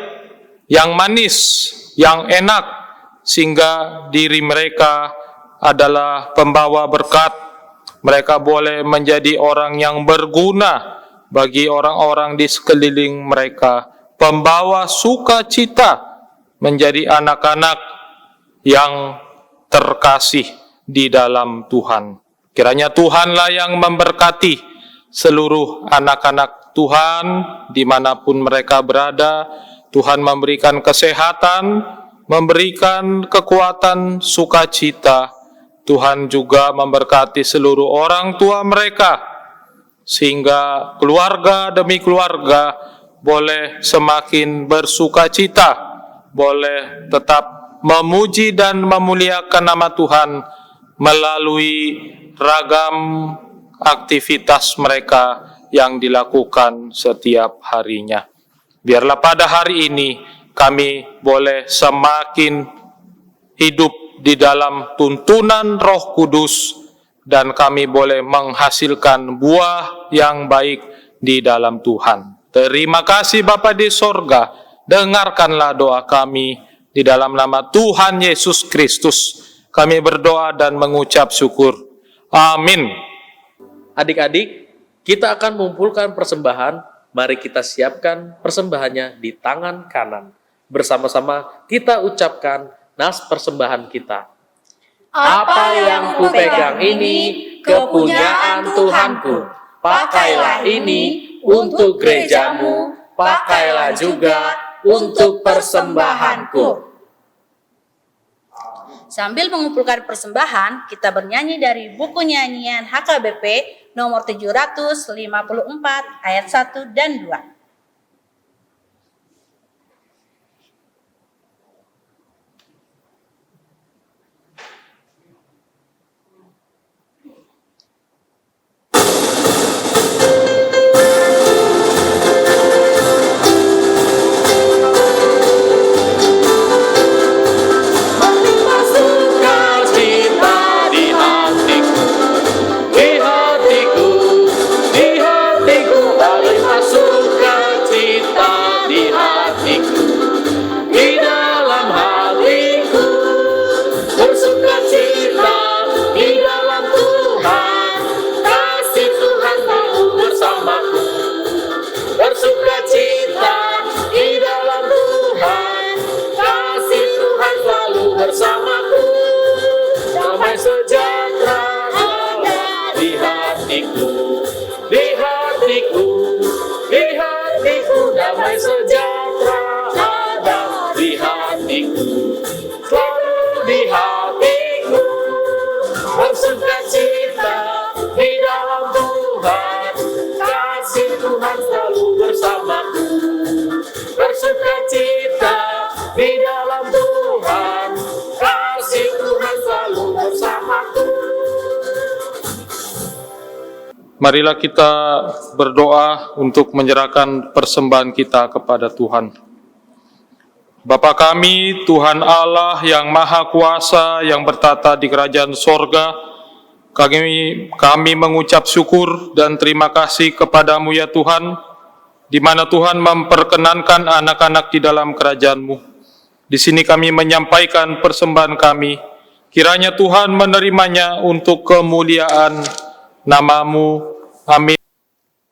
[SPEAKER 1] yang manis, yang enak, sehingga diri mereka adalah pembawa berkat. Mereka boleh menjadi orang yang berguna bagi orang-orang di sekeliling mereka, pembawa sukacita, menjadi anak-anak yang terkasih di dalam Tuhan. Kiranya Tuhanlah yang memberkati seluruh anak-anak Tuhan dimanapun mereka berada. Tuhan memberikan kesehatan, memberikan kekuatan, sukacita. Tuhan juga memberkati seluruh orang tua mereka, sehingga keluarga demi keluarga boleh semakin bersukacita, boleh tetap memuji dan memuliakan nama Tuhan melalui ragam aktivitas mereka yang dilakukan setiap harinya. Biarlah pada hari ini kami boleh semakin hidup di dalam tuntunan Roh Kudus, dan kami boleh menghasilkan buah yang baik di dalam Tuhan. Terima kasih Bapa di sorga, dengarkanlah doa kami di dalam nama Tuhan Yesus Kristus. Kami berdoa dan mengucap syukur. Amin.
[SPEAKER 2] Adik-adik, kita akan mengumpulkan persembahan. Mari kita siapkan persembahannya di tangan kanan. Bersama-sama kita ucapkan nas persembahan kita. Apa yang kupegang ini kepunyaan Tuhanku. Pakailah ini untuk gerejamu, pakailah juga untuk persembahanku.
[SPEAKER 3] Sambil mengumpulkan persembahan, kita bernyanyi dari buku nyanyian HKBP nomor 754 ayat 1 dan 2.
[SPEAKER 2] Bersamaku, damai sejahtera ada di hatiku, di hatiku, di hatiku, damai sejahtera ada di hatiku, selalu di hatiku, bersukacita di dalam Tuhan, kasih Tuhan selalu bersamaku, bersukacita di dalam Tuhan, kasih Tuhan selalu bersamaku.
[SPEAKER 1] Marilah kita berdoa untuk menyerahkan persembahan kita kepada Tuhan. Bapa kami, Tuhan Allah yang Maha Kuasa, yang bertata di kerajaan sorga, kami mengucap syukur dan terima kasih kepadamu ya Tuhan, di mana Tuhan memperkenankan anak-anak di dalam kerajaan-Mu. Di sini kami menyampaikan persembahan kami. Kiranya Tuhan menerimanya untuk kemuliaan nama-Mu. Amin.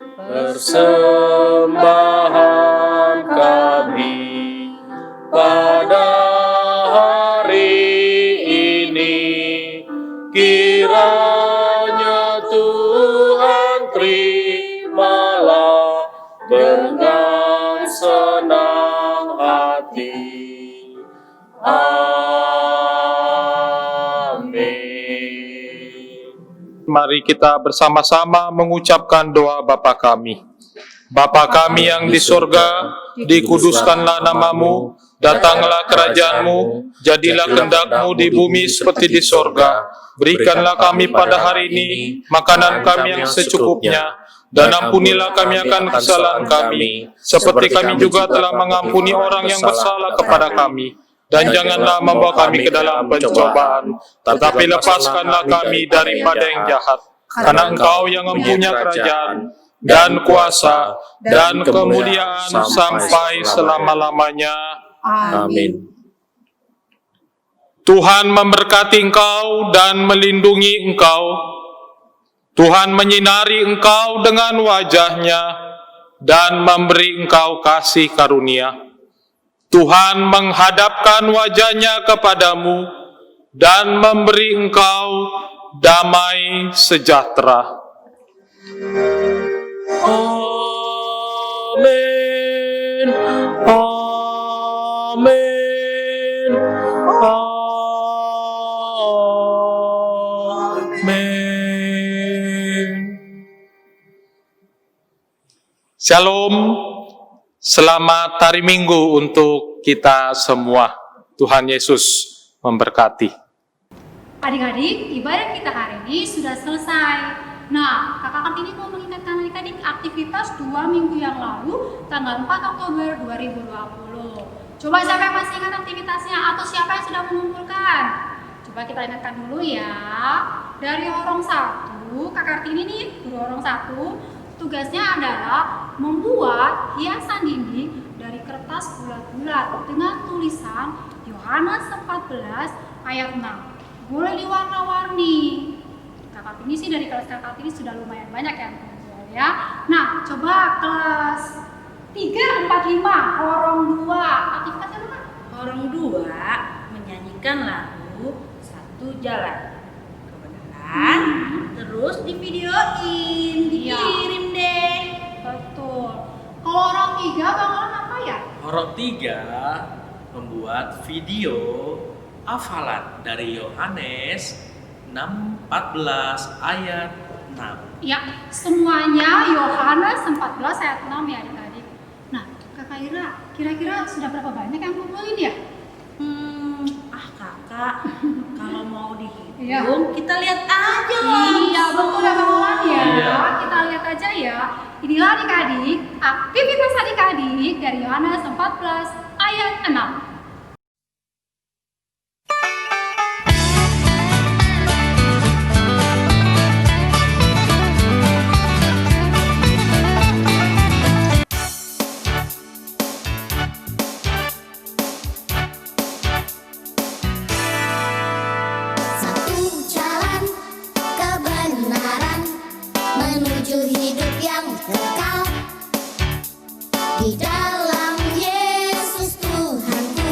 [SPEAKER 2] Persembahan kami pada hari ini, kiranya Tuhan terimalah dengan senang hati. Amin.
[SPEAKER 1] Mari kita bersama-sama mengucapkan doa Bapa kami. Bapa kami yang di surga, dikuduskanlah namamu, datanglah kerajaanmu, jadilah kehendak-Mu di bumi seperti di surga. Berikanlah kami pada hari ini makanan kami yang secukupnya, dan ampunilah kami akan kesalahan kami, seperti kami juga telah mengampuni orang yang bersalah kepada kami. Dan janganlah membawa kami ke dalam pencobaan, tetapi lepaskanlah kami daripada yang jahat. Karena Engkau yang mempunyai kerajaan, dan kuasa, dan kemuliaan sampai selama-lamanya.
[SPEAKER 2] Amin.
[SPEAKER 1] Tuhan memberkati engkau dan melindungi engkau. Tuhan menyinari engkau dengan wajah-Nya dan memberi engkau kasih karunia. Tuhan menghadapkan wajah-Nya kepadamu dan memberi engkau damai sejahtera.
[SPEAKER 2] Amin. Amin. Amin.
[SPEAKER 1] Shalom. Selamat hari Minggu untuk kita semua. Tuhan Yesus memberkati.
[SPEAKER 4] Adik-adik, ibadah kita hari ini sudah selesai. Nah, kakak Kartini mau mengingatkan adik-adik aktivitas 2 minggu yang lalu, tanggal 4 Oktober 2020. Coba siapa yang masih ingat aktivitasnya atau siapa yang sudah mengumpulkan? Coba kita ingatkan dulu ya. Dari Horong 1, kakak Kartini nih, guru Horong 1, Tugasnya adalah membuat hiasan dinding dari kertas bulat-bulat dengan tulisan Yohanes 14 ayat 6. Boleh diwarna-warni. Kakak ini sih dari kelas kakak ini sudah lumayan banyak yang kumpul ya. Nah, coba kelas 3, 4, 5, lorong 2. Aktivitasnya apa?
[SPEAKER 3] Lorong 2 menyanyikan lagu Satu Jalan. Kebenaran, terus divideoin, dikirim deh.
[SPEAKER 4] Betul. Kalau orang 3 bakalan apa ya?
[SPEAKER 2] Orang 3 membuat video hafalan dari Yohanes 6:14 ayat 6.
[SPEAKER 4] Ya, semuanya Yohanes 14 ayat 6 ya adik-adik. Nah, Kakak Ira, kira-kira sudah berapa banyak yang kumpulin ya?
[SPEAKER 3] Kakak, kalau mau dihitung,
[SPEAKER 4] Iya.
[SPEAKER 3] kita lihat aja langsung.
[SPEAKER 4] Iya, betul ya Kak Mulan ya.
[SPEAKER 2] Iya.
[SPEAKER 4] Kita lihat aja ya. Inilah adik-adik, aktivitas adik-adik dari Yohanes 14 ayat 6.
[SPEAKER 5] Satu jalan kebenaran menuju hidup yang kekal. Di dalam Yesus Tuhanku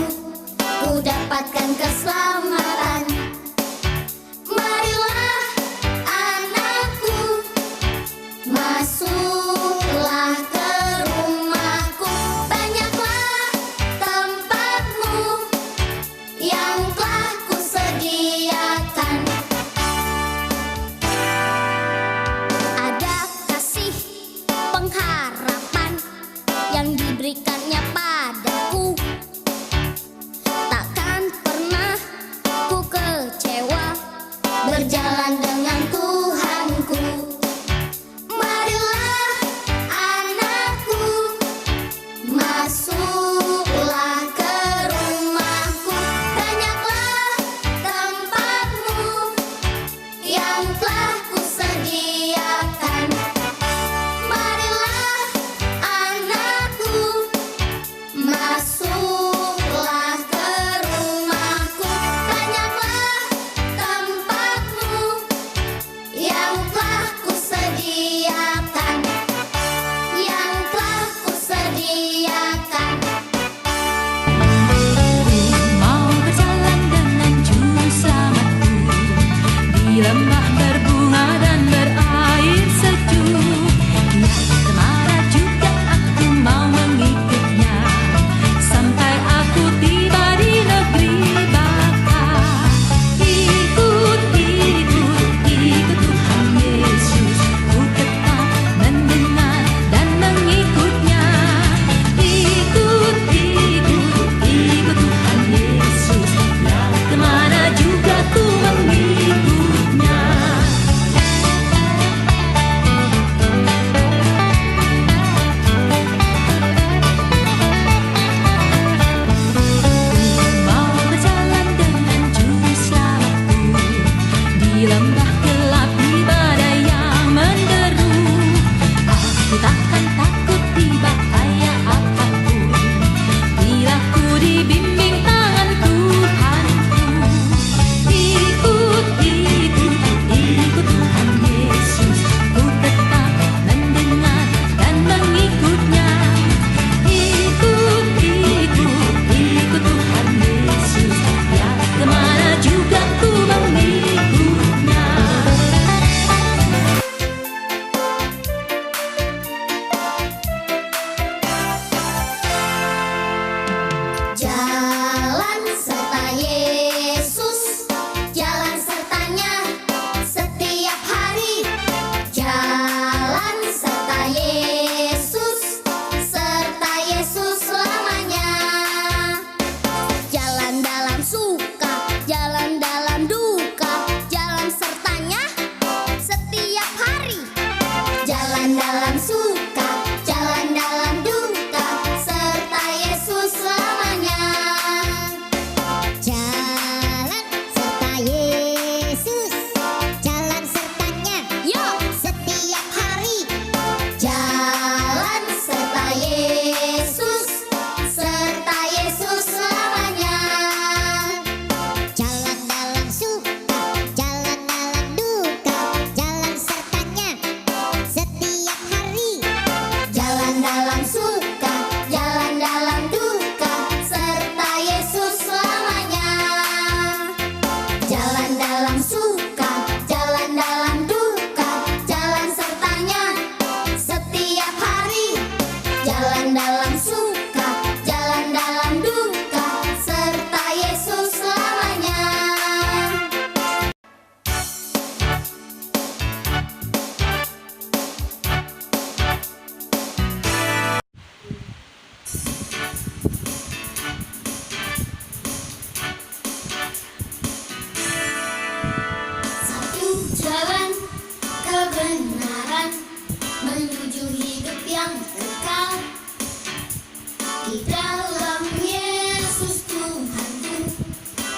[SPEAKER 5] Di dalam Yesus Tuhanku,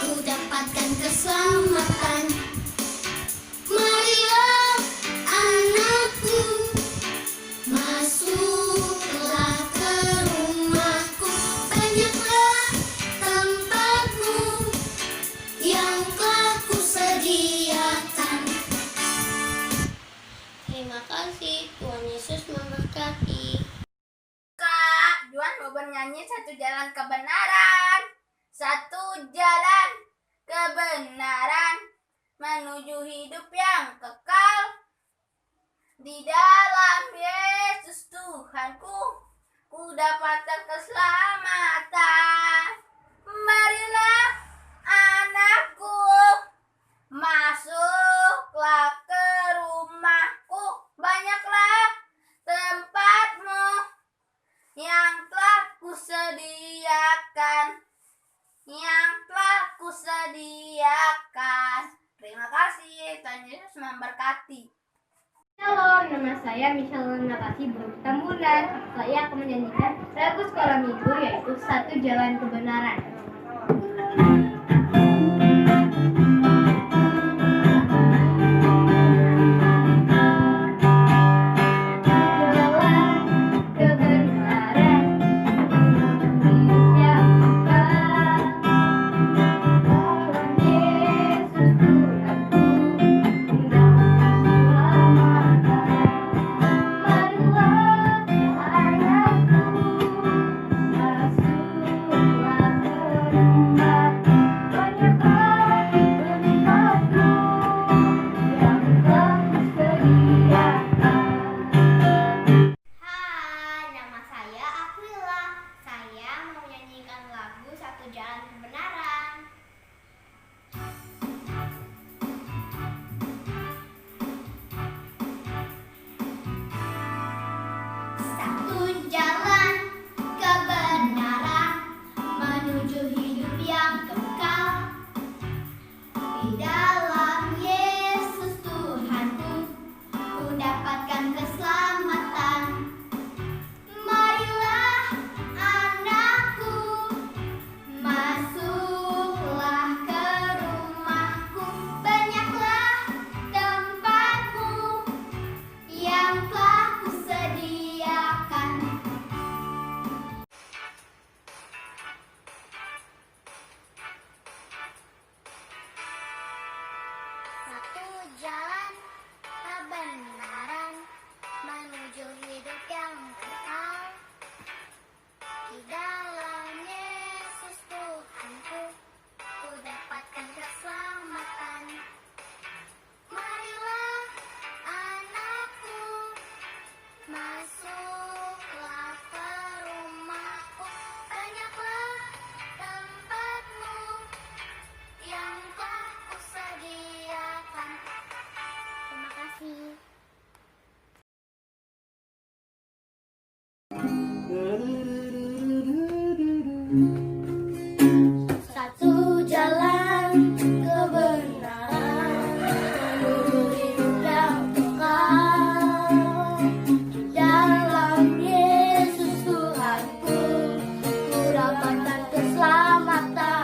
[SPEAKER 5] ku dapatkan keselamatan. Marilah anakku, masuklah ke rumahku. Banyaklah tempatmu yang telah kusediakan. Terima kasih, Tuhan Yesus memberkati.
[SPEAKER 6] Kak, Juan mau bernyanyi satu jalan kebenaran. Satu jalan kebenaran menuju hidup yang kekal. Di dalam Yesus Tuhanku, ku dapatkan keselamatan. Marilah anakku, masuklah ke rumahku. Banyaklah tempatmu yang telah kusediakan, yang telah kusediakan. Terima kasih, Tuhan Yesus memberkati.
[SPEAKER 7] Halo, nama saya Michelle Natasi Tambunan. Saya akan menyanyikan lagu sekolah minggu yaitu Satu Jalan Kebenaran.
[SPEAKER 5] Jalan kebenaran menuju hidup yang kekal. Di dalam Yesus Tuhanku, ku dapatkan keselamatan. Marilah anakku, masuklah ke rumahku. Banyaklah tempatmu yang telah kusediakan. Terima kasih. Satu jalan kebenaran menuju hidup yang kekal. Dalam Yesus Tuhanku, ku dapatkan keselamatan.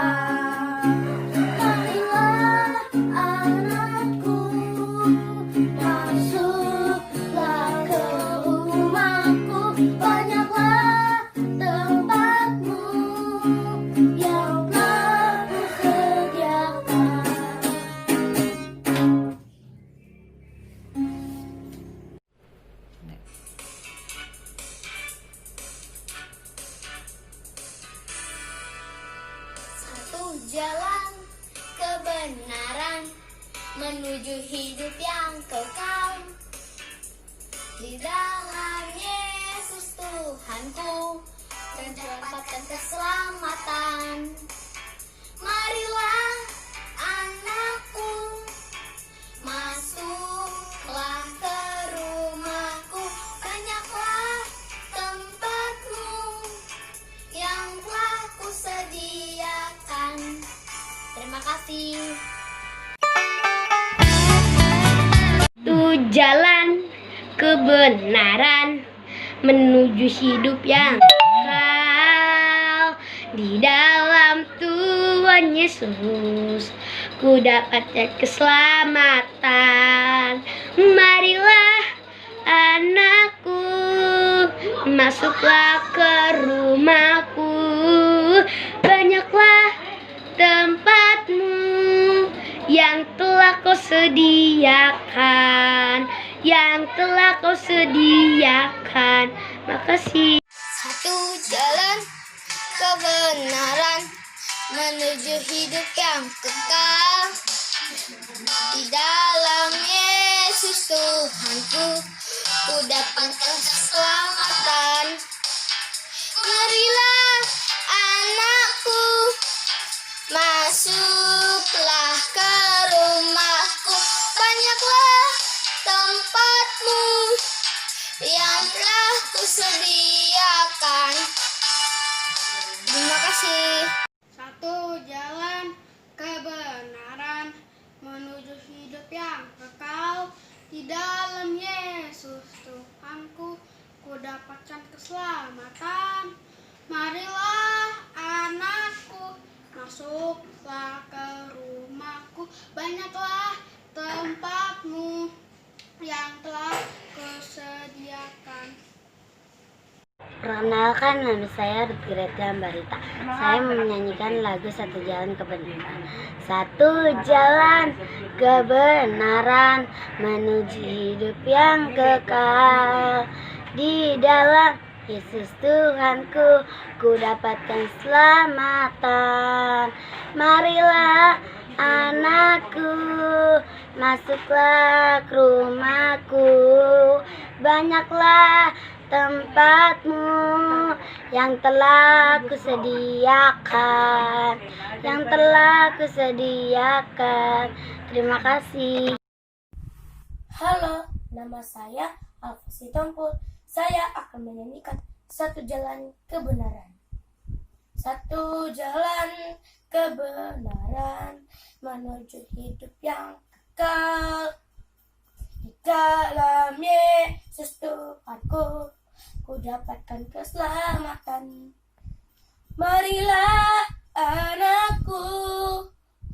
[SPEAKER 5] Marilah anakku, masuklah ke rumahku. Banyaklah tempatmu yang telah kusediakan. Satu jalan kebenaran menuju hidup yang kekal. Di dalam Yesus Tuhanku, mendapatkan keselamatan. Marilah anakku, masuklah ke rumahku. Banyaklah tempatmu yang telah kusediakan. Terima kasih.
[SPEAKER 7] Satu jalan kebenaran menuju hidup yang kekal. Tuhan Yesus, ku dapatkan keselamatan. Marilah anakku, masuklah ke rumahku. Banyaklah tempatmu yang telah kau sediakan, yang telah kau sediakan. Makasih.
[SPEAKER 5] Satu jalan kebenaran menuju hidup yang kekal. Di dalam Yesus Tuhanku, ku dapatkan keselamatan. Marilah anakku, masuklah ke rumahku. Banyaklah tempatmu yang telah kusediakan. Terima kasih.
[SPEAKER 7] Satu jalan kebenaran menuju hidup yang kekal. Di dalam Yesus Tuhanku, ku dapatkan keselamatan. Marilah anakku, masuklah ke rumahku. Banyaklah tempatmu yang telah kusediakan.
[SPEAKER 8] Perkenalkan, nama saya Ruth Greta Barita. Saya menyanyikan lagu Satu Jalan Kebenaran. Satu jalan kebenaran menuju hidup yang kekal. Di dalam Yesus Tuhanku, ku dapatkan keselamatan. Marilah anakku, masuklah ke rumahku. Banyaklah tempatmu yang telah kusediakan, yang telah kusediakan. Terima kasih.
[SPEAKER 9] Halo, nama saya Alfasi Tompul. Saya akan menyanyikan Satu Jalan Kebenaran. Satu jalan kebenaran menuju hidup yang kekal. Di dalam Yesus Tuhanku, ku dapatkan keselamatan. Marilah anakku,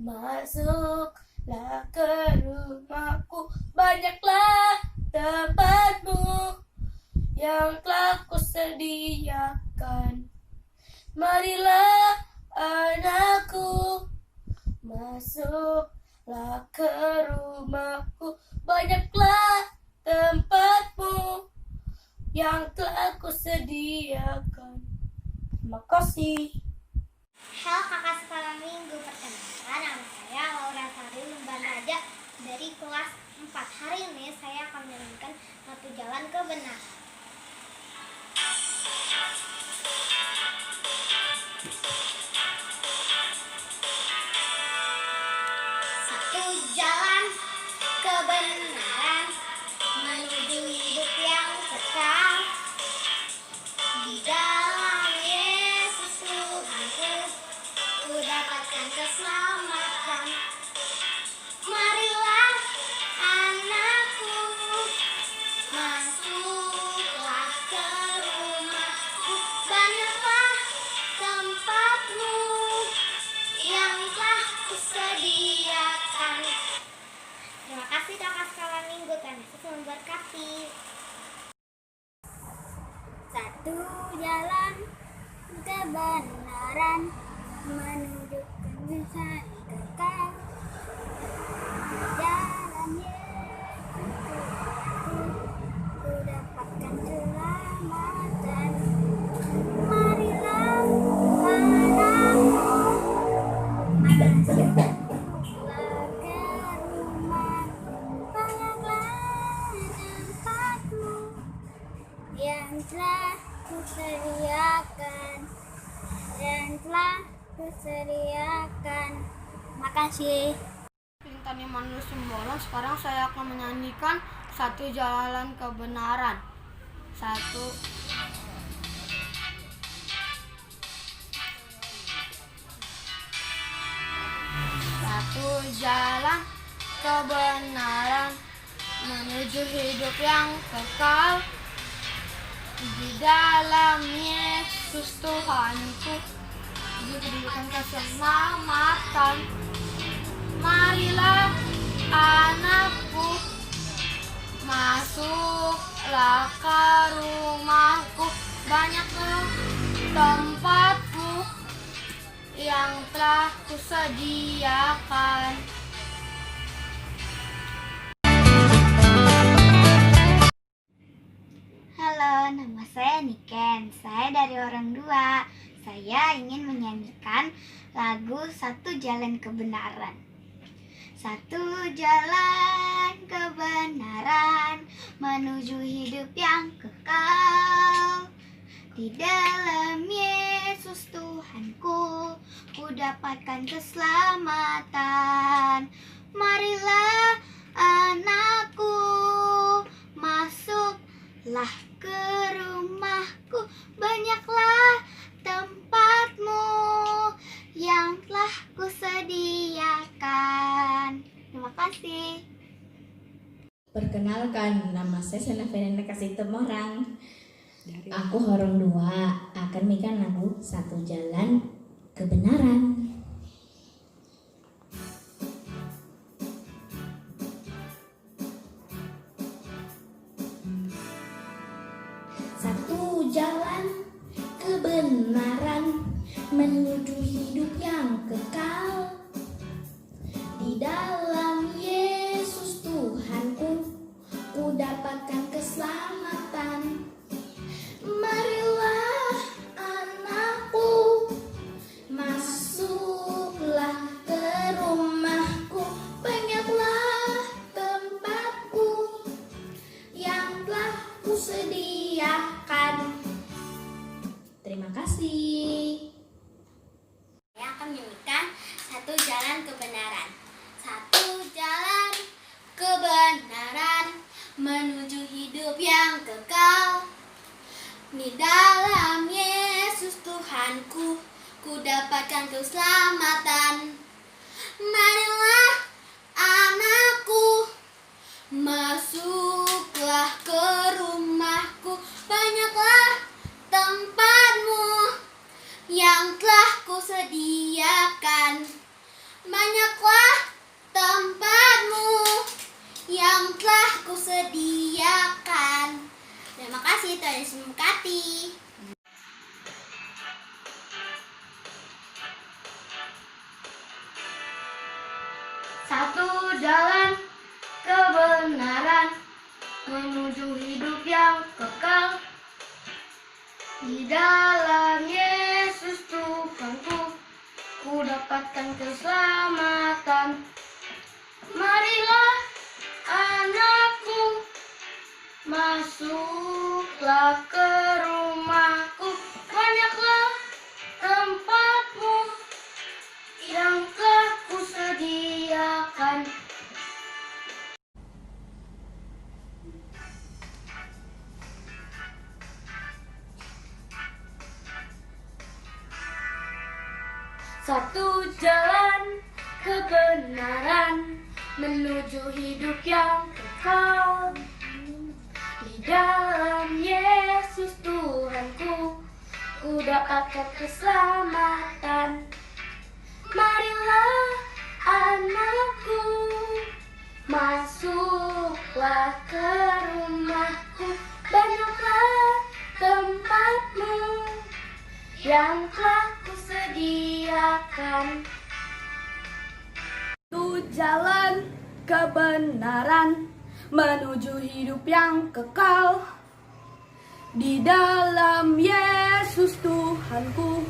[SPEAKER 9] masuklah ke rumahku. Banyaklah tempatmu yang telah kusediakan. Marilah anakku, masuklah ke rumahku. Banyaklah tempatmu yang telah kusediakan. Terima kasih.
[SPEAKER 5] Halo kakak sekolah minggu, perkenalkan nama saya Laura Sari Lumban Raja dari kelas 4. Hari ini saya akan menyanyikan Satu Jalan Kebenaran. Satu jalan kebenaran menuju hidup yang kekal. Di dalam Yesus Tuhanku, ku dapatkan keselamatan. Marilah anakku, masuklah ke rumahku. Banyaklah tempatmu yang telah kusediakan. Terima kasih kakak sekolah minggu, Tuhan Yesus memberkati.
[SPEAKER 7] Satu jalan kebenaran menuju kehidupan kekal. Jalan Yesus ku dapatkan keselamatan. Marilah anakku, masuklah ke rumahku. Banyaklah tempatmu yang telah kusediakan, Makasih.
[SPEAKER 10] Intan Imanul Simbolon. Sekarang saya akan menyanyikan Satu Jalan Kebenaran. Satu jalan kebenaran menuju hidup yang kekal. Di dalam Yesus Tuhanku, ku diberikan keselamatan. Marilah anakku, masuklah ke rumahku. Banyaklah tempatku yang telah kusediakan.
[SPEAKER 5] Halo, nama saya Niken. Saya dari Orang Dua. Saya ingin menyanyikan lagu Satu Jalan Kebenaran. Satu jalan kebenaran menuju hidup yang kekal. Di dalam Yesus Tuhanku, ku dapatkan keselamatan. Marilah anakku, masuklah ke rumahku. Banyaklah tempatmu yang telah kusediakan. Terima kasih.
[SPEAKER 11] Perkenalkan, nama saya Sena Fernanda Kasih Temorang. Aku Horong Dua akan menyanyikan lagu Satu Jalan Kebenaran. Satu jalan kebenaran menuju hidup yang kekal. Di dalam Yesus Tuhanku, ku dapatkan keselamatan. Marilah anakku, masuklah ke rumahku. Banyaklah tempatku yang telah kusediakan. Terima kasih.
[SPEAKER 5] Saya akan menyanyikan Satu Jalan Kebenaran. Satu jalan kebenaran menuju hidup yang kekal. Di dalam Yesus Tuhanku, ku dapatkan keselamatan. Marilah anakku, masuklah ke rumahku. Banyaklah tempatmu yang telah kusediakan. Banyaklah tempatmu yang telah kusediakan. Terima kasih, Tuhan Yesus memberkati.
[SPEAKER 10] Satu jalan kebenaran menuju hidup yang kekal. Di dalam Yesus Tuhanku, ku dapatkan keselamatan. Marilah anakku, masuklah ke rumahku. Banyaklah tempatmu yang telah kusediakan. Satu jalan kebenaran menuju hidup yang kekal. Di dalam Yesus Tuhanku, ku dapatkan keselamatan. Marilah anakku, masuklah ke rumahku. Banyaklah tempatmu yang telah kusediakan. Satu jalan kebenaran menuju hidup yang kekal. Di dalam Yesus Tuhanku,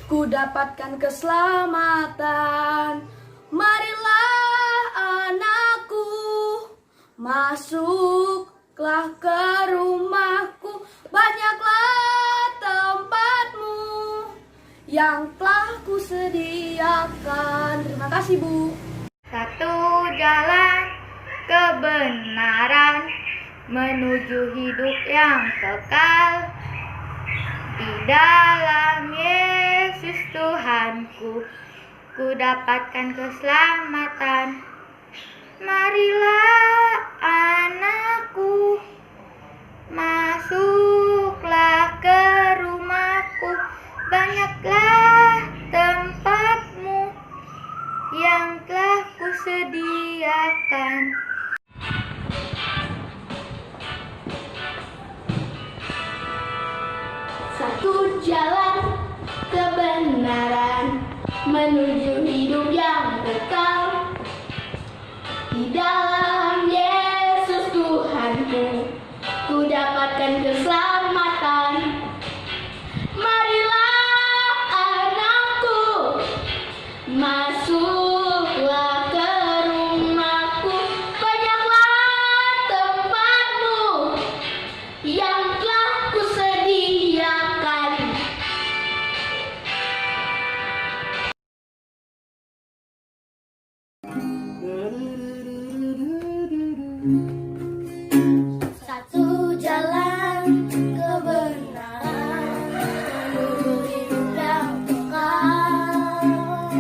[SPEAKER 10] ku dapatkan keselamatan. Marilah anakku, masuklah ke rumahku. Banyaklah tempatmu yang telah kusediakan. Terima kasih, Bu.
[SPEAKER 5] Satu jalan kebenaran menuju hidup yang kekal. Di dalam Yesus Tuhanku, ku dapatkan keselamatan. Marilah anakku, masuklah ke rumahku. Banyaklah tempatmu
[SPEAKER 7] dipersilakan.
[SPEAKER 9] Satu jalan kebenaran menuju hidup yang kekal. Di dalam Yesus Tuhanku, ku dapatkan keselamatan. Marilah anakku, masuklah ke rumahku. Banyaklah tempatmu yang telah kusediakan. Satu jalan kebenaran menuju hidup yang kekal.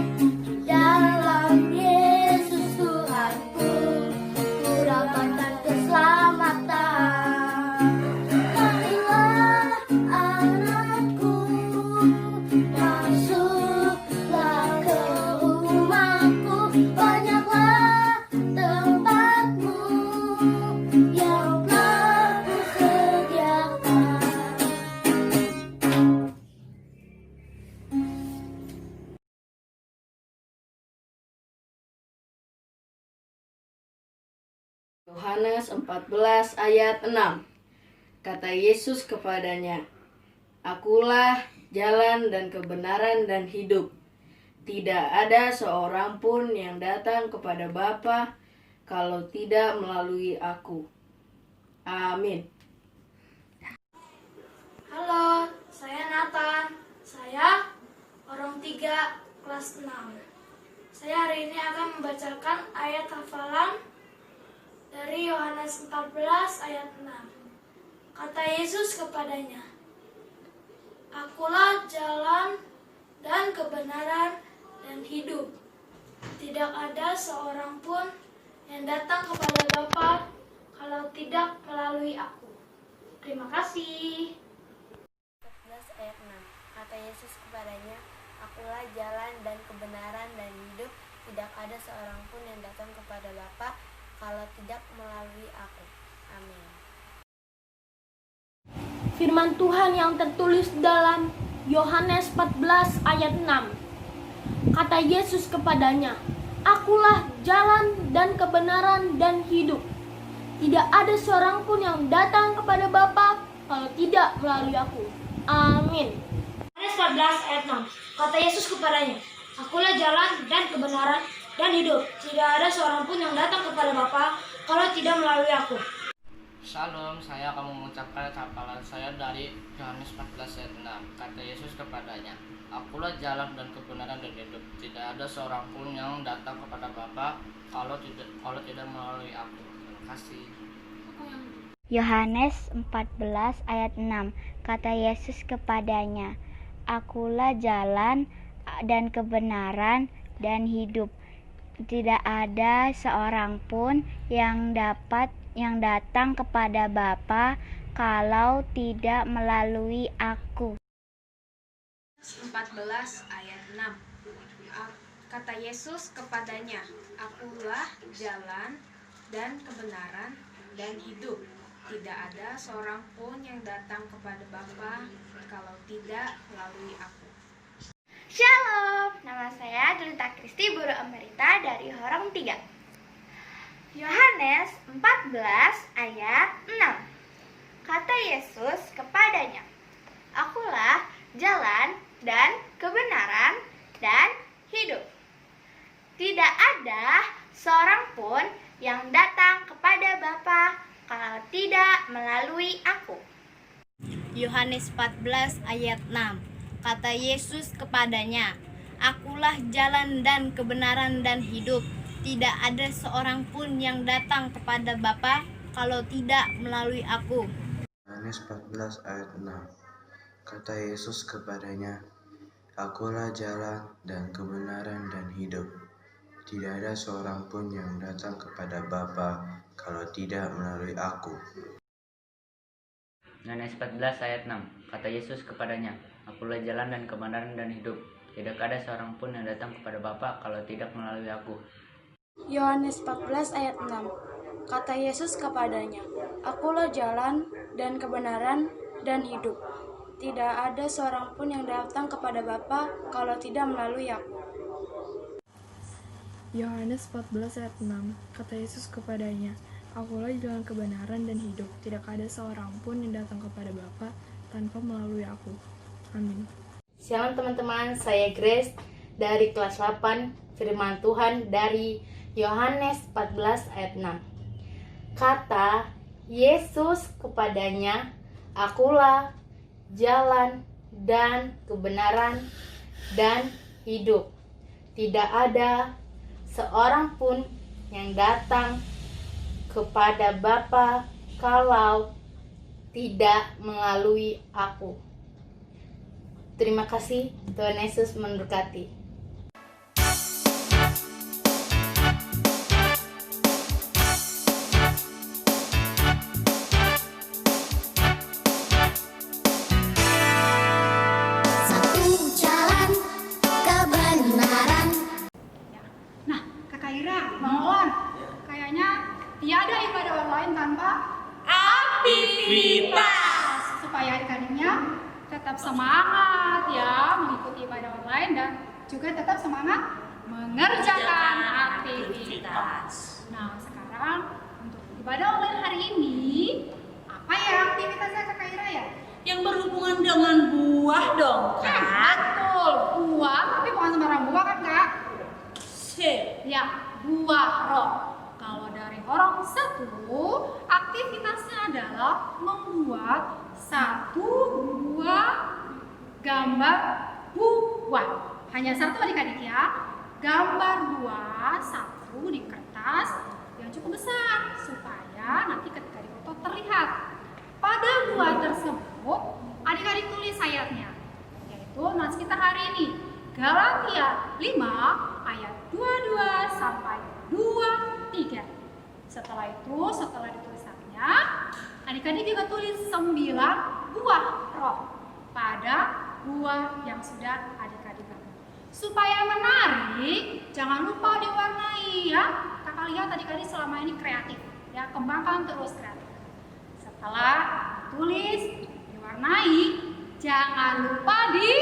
[SPEAKER 9] Dalam Yesus Tuhanku, ku dapatkan keselamatan. Marilah anakku, masuklah ke rumahku. Banyaklah tempatmu yang telah kusediakan.
[SPEAKER 10] Yohanes 14 ayat 6. Kata Yesus kepadanya, Akulah jalan dan kebenaran dan hidup. Tidak ada seorang pun yang datang kepada Bapa kalau tidak melalui aku. Amin.
[SPEAKER 9] Halo, saya Nathan. Saya orang 3 kelas 6. Saya hari ini akan membacakan ayat hafalan dari Yohanes 14 ayat 6. Kata Yesus kepadanya, Akulah jalan dan kebenaran dan hidup. Tidak ada seorang pun yang datang kepada Bapa kalau tidak melalui aku. Terima kasih.
[SPEAKER 8] 14 ayat 6. Kata Yesus kepadanya, Akulah jalan dan kebenaran dan hidup. Tidak ada seorang pun yang datang kepada Bapa kalau tidak melalui aku. Amin.
[SPEAKER 9] Firman Tuhan yang tertulis dalam Yohanes 14 ayat 6. Kata Yesus kepadanya, Akulah jalan dan kebenaran dan hidup. Tidak ada seorang pun yang datang kepada Bapa kalau tidak melalui aku. Amin. Yohanes 14 ayat 6. Kata Yesus kepadanya, Akulah jalan dan kebenaran dan hidup. Tidak ada seorang pun yang datang kepada Bapa kalau tidak melalui aku.
[SPEAKER 12] Shalom, saya akan mengucapkan hafalan saya dari Yohanes 14 ayat 6. Kata Yesus kepadanya, Akulah jalan dan kebenaran dan hidup. Tidak ada seorang pun yang datang kepada Bapa kalau tidak melalui aku. Terima kasih.
[SPEAKER 8] Yohanes 14 ayat 6. Kata Yesus kepadanya, Akulah jalan dan kebenaran dan hidup. Tidak ada seorang pun yang datang kepada Bapa kalau tidak melalui aku.
[SPEAKER 13] 14 ayat 6. Kata Yesus kepadanya, Akulah jalan dan kebenaran dan hidup. Tidak ada seorang pun yang datang kepada Bapa kalau tidak melalui aku.
[SPEAKER 7] Shalom, nama saya Delita Kristi, guru emerita dari Horong 3. Yohanes 14 ayat 6. Kata Yesus kepadanya, Akulah jalan dan kebenaran dan hidup. Tidak ada seorang pun yang datang kepada Bapa kalau tidak melalui aku.
[SPEAKER 14] Yohanes 14 ayat 6. Kata Yesus kepadanya, Akulah jalan dan kebenaran dan hidup. Tidak ada seorang pun yang datang kepada Bapa kalau tidak melalui aku.
[SPEAKER 15] Yohanes 14 ayat 6. Kata Yesus kepadanya, Akulah jalan dan kebenaran dan hidup. Tidak ada seorang pun yang datang kepada Bapa kalau tidak melalui aku.
[SPEAKER 16] Yohanes 14 ayat 6. Kata Yesus kepadanya, Akulah jalan dan kebenaran dan hidup. Tidak ada seorang pun yang datang kepada Bapa kalau tidak melalui aku.
[SPEAKER 9] Yohanes 14 ayat 6. Kata Yesus kepadanya, Akulah jalan dan kebenaran dan hidup. Tidak ada seorang pun yang datang kepada Bapa kalau tidak melalui Aku.
[SPEAKER 17] Yohanes 14 ayat 6. Kata Yesus kepadanya, Akulah jalan kebenaran dan hidup. Tidak ada seorang pun yang datang kepada Bapa tanpa melalui Aku. Amin.
[SPEAKER 18] Shalom teman-teman, saya Grace dari kelas 8, firman Tuhan dari Yohanes 14 ayat 6. Kata Yesus kepadanya, Akulah jalan dan kebenaran dan hidup. Tidak ada seorang pun yang datang kepada Bapa kalau tidak melalui Aku. Terima kasih, Tuhan Yesus memberkati.
[SPEAKER 19] Satu jalan kebenaran.
[SPEAKER 4] Nah, Kakak Ira, Bang Olan, kayaknya tiada ibadah online tanpa aktivitas. Supaya adik-adiknya tetap semangat ya mengikuti ibadah online dan juga tetap semangat mengerjakan aktivitas. Nah, sekarang untuk ibadah online hari ini, apa ya aktivitasnya Kakak Ira ya?
[SPEAKER 3] Yang berhubungan dengan buah dong, Kak.
[SPEAKER 4] Betul, buah, tapi bukan sembarang buah kan, Kak? Ya, buah roh. Kalau dari orang satu, aktivitasnya adalah membuat satu buah gambar buah. Hanya satu adik-adik ya. Gambar buah satu di kertas yang cukup besar supaya nanti ketika dipoto terlihat. Pada buah tersebut, adik-adik tulis ayatnya, yaitu nats kita hari ini, Galatia 5 ayat 22 sampai 23. Setelah itu, setelah ditulisannya, adik-adik juga tulis 9 buah roh pada buah yang sudah adik-adik gambar. Supaya menarik, jangan lupa diwarnai ya. Kakak lihat adik-adik selama ini kreatif ya, kembangkan terus kreatif. Setelah tulis, diwarnai, jangan lupa di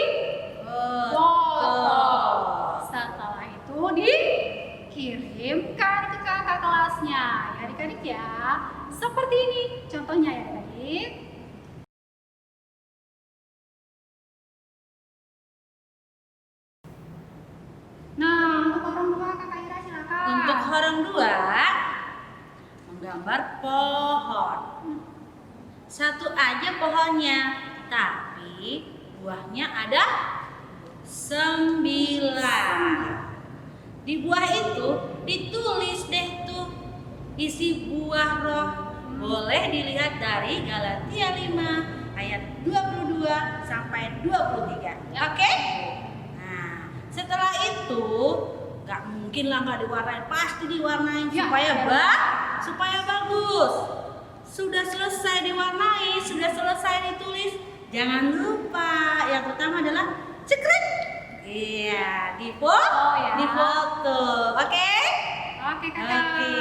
[SPEAKER 4] foto. Setelah itu dikirimkan ke kakak kelasnya ya adik-adik ya. Seperti ini contohnya ya adik-adik. Nah, untuk orang dua Kakak Ira silakan.
[SPEAKER 3] Untuk orang dua, menggambar pohon. Satu aja pohonnya, tapi buahnya ada 9. Di buah itu ditulis deh tuh isi buah roh. Boleh dilihat dari Galatia 5 ayat 22 sampai 23. Oke? Nah, setelah itu nggak mungkin lah nggak diwarnain, pasti diwarnain supaya bagus. Sudah selesai diwarnai, sudah selesai ditulis, jangan lupa yang pertama adalah cekrek. Iya, di foto. Oke?
[SPEAKER 4] Oke, Kakak.
[SPEAKER 3] Oke.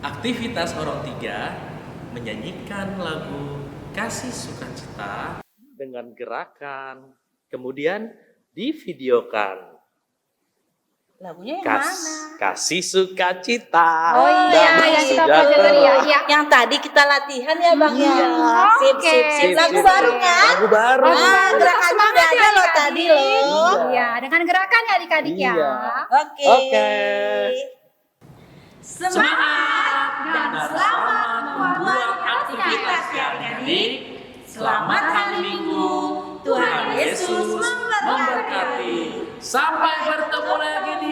[SPEAKER 2] Aktivitas orang tiga menyanyikan lagu Kasih Sukacita dengan gerakan, kemudian divideokan.
[SPEAKER 3] Lagunya yang mana?
[SPEAKER 2] Kasih Sukacita.
[SPEAKER 3] Oh iya,
[SPEAKER 2] yang
[SPEAKER 3] kita pelajari ya. Yang tadi kita latihan ya Bang ya. Sip. Lagu baru kan?
[SPEAKER 2] Lagu baru.
[SPEAKER 3] Gerakannya udah ada loh tadi loh.
[SPEAKER 4] Iya, dengan gerakan ya adik-adik ya.
[SPEAKER 3] Oke. Semangat dan selamat membuat aktivitas ya adik-adik. Selamat hari Minggu. Tuhan Yesus memberkati.
[SPEAKER 2] Sampai bertemu lagi di